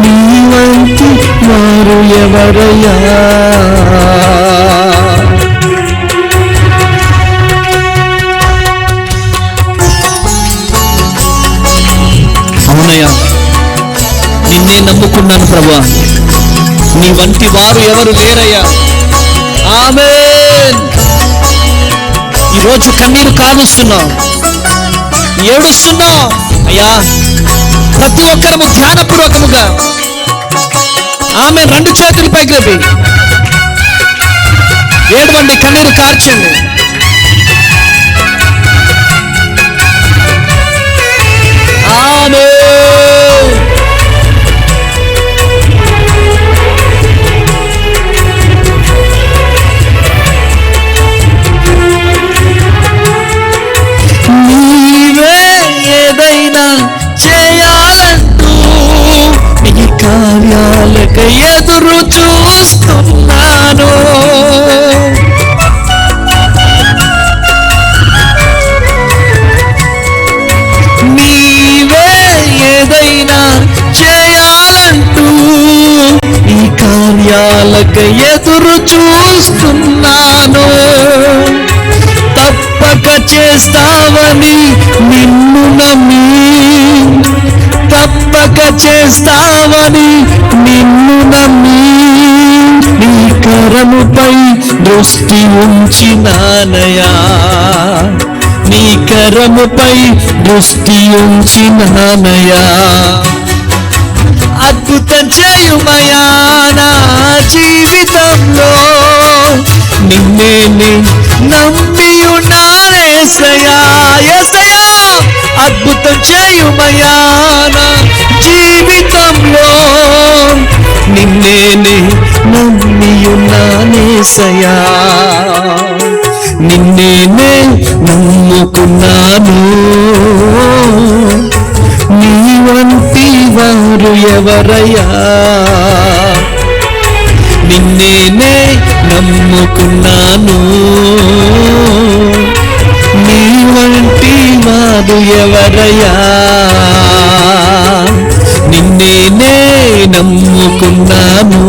నీ వంటి వారు ఎవరయ్యా. అవునయ్యా, నిన్నే నమ్ముకున్నాను ప్రభువా, నీ వంటి వారు ఎవరు లేరయ్యా. ఆమేన్. ఈరోజు కన్నీరు కారుస్తున్నావు, ఏడుస్తున్నావు అయ్యా. ప్రతి ఒక్కరము ధ్యానపూర్వకముగా ఆమేన్ రెండు చేతులు పైకి లేపి ఏడవండి, కన్నీరు కార్చండి. ఆమేన్. ఏదైనా చేయాలంటూ నీ కార్యాలకు ఎదురు చూస్తున్నాను. నీవే ఏదైనా చేయాలంటూ నీ కార్యాలకు ఎదురు చూస్తున్నాను. తప్పక చేస్తావని నిన్ను నమ్మి, తప్పక చేస్తావని నిన్ను నమ్మి, నీ కరముపై దృష్టి ఉంచినానయా, నీ కరముపై దృష్టి ఉంచినానయా. అద్భుతం చేయుమయా నా జీవితంలో, నిన్నే నమ్మి ఉన్నానేసయ్యా. యేసయ్యా, అద్భుతం చేయుమయా నా జీవితంలో, నిన్నే నమ్మి ఉన్నానేసయ్యా. నిన్నే నమ్ముకున్నాను, నీ వంటి వారు ఎవరయ్యా? నిన్నేనే నమ్ముకున్నాను, నీ వంటి వాడు ఎవరయ్యా? నిన్నేనే నమ్ముకున్నాను,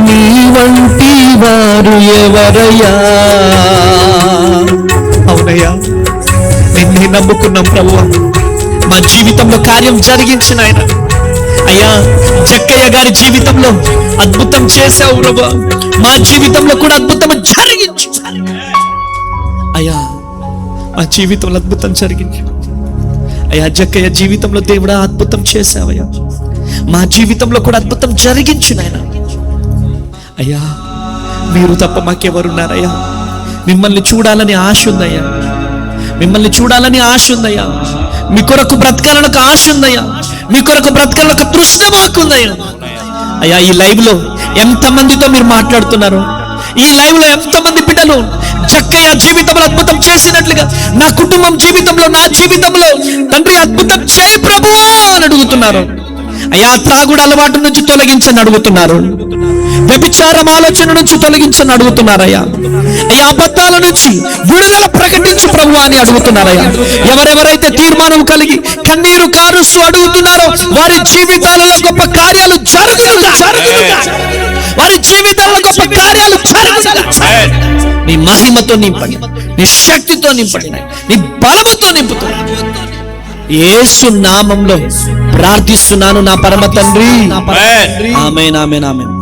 నీ వంటి వారు ఎవరయ్యా? అవునయ్యా, నిన్నే నమ్ముకున్నాం ప్రభువా, మా జీవితంలో కార్యం జరిగించిన ఆయన. అయ్యా, జక్కయ్య గారి జీవితంలో అద్భుతం చేశావు ప్రభువా, మా జీవితంలో కూడా అద్భుతం జరిగించు అయ్యా. మా జీవితంలో అద్భుతం జరిగించు అయ్యా. జక్కయ్య జీవితంలో దేవుడా అద్భుతం చేశావయ్యా, మా జీవితంలో కూడా అద్భుతం జరిగించు నాయన. అయ్యా, మీరు తప్ప మాకెవరున్నారయ్యా? మిమ్మల్ని చూడాలని ఆశ ఉందయ్యా, మిమ్మల్ని చూడాలని ఆశ ఉందయ్యా. మీ కొరకు బ్రతకాలని ఒక ఆశ ఉందయ్యా, మీ కొరకు బ్రతకాలని ఒక తృష్ణ మాకుందయ్యా. అయ్యా, ఈ లైవ్ లో ఎంతమందితో మీరు మాట్లాడుతున్నారు? ఈ లైవ్ లో ఎంతమంది బిడ్డలు జక్కయ్య జీవితంలో అద్భుతం చేసినట్లుగా నా కుటుంబం జీవితంలో, నా జీవితంలో తండ్రి అద్భుతం చేయి ప్రభువా అని అడుగుతున్నారు. అయ్యా, త్రాగుడు అలవాటు నుంచి తొలగించని అడుగుతున్నారు, వ్యభిచారం ఆలోచన నుంచి తొలగించని అడుగుతున్నారయ్యా. అయ్యా, అబద్ధాల నుంచి విడుదల ప్రకటించు ప్రభువా అని అడుగుతున్నారయ్యా. ఎవరెవరైతే తీర్మానం కలిగి కన్నీరు కారుస్తూ అడుగుతున్నారో వారి జీవితాలలో గొప్ప కార్యాలు జరుగునుగా, వారి జీవితాలలో గొప్ప కార్యాలు జరుగునుగా. నీ మహిమతో నింపండి, నీ శక్తితో నింపండి, నీ బలముతో నింపుతుంది. యేసు నామంలో ప్రార్థిస్తున్నాను నా పరమ తండ్రి. ఆమేన్, ఆమేన్, ఆమేన్.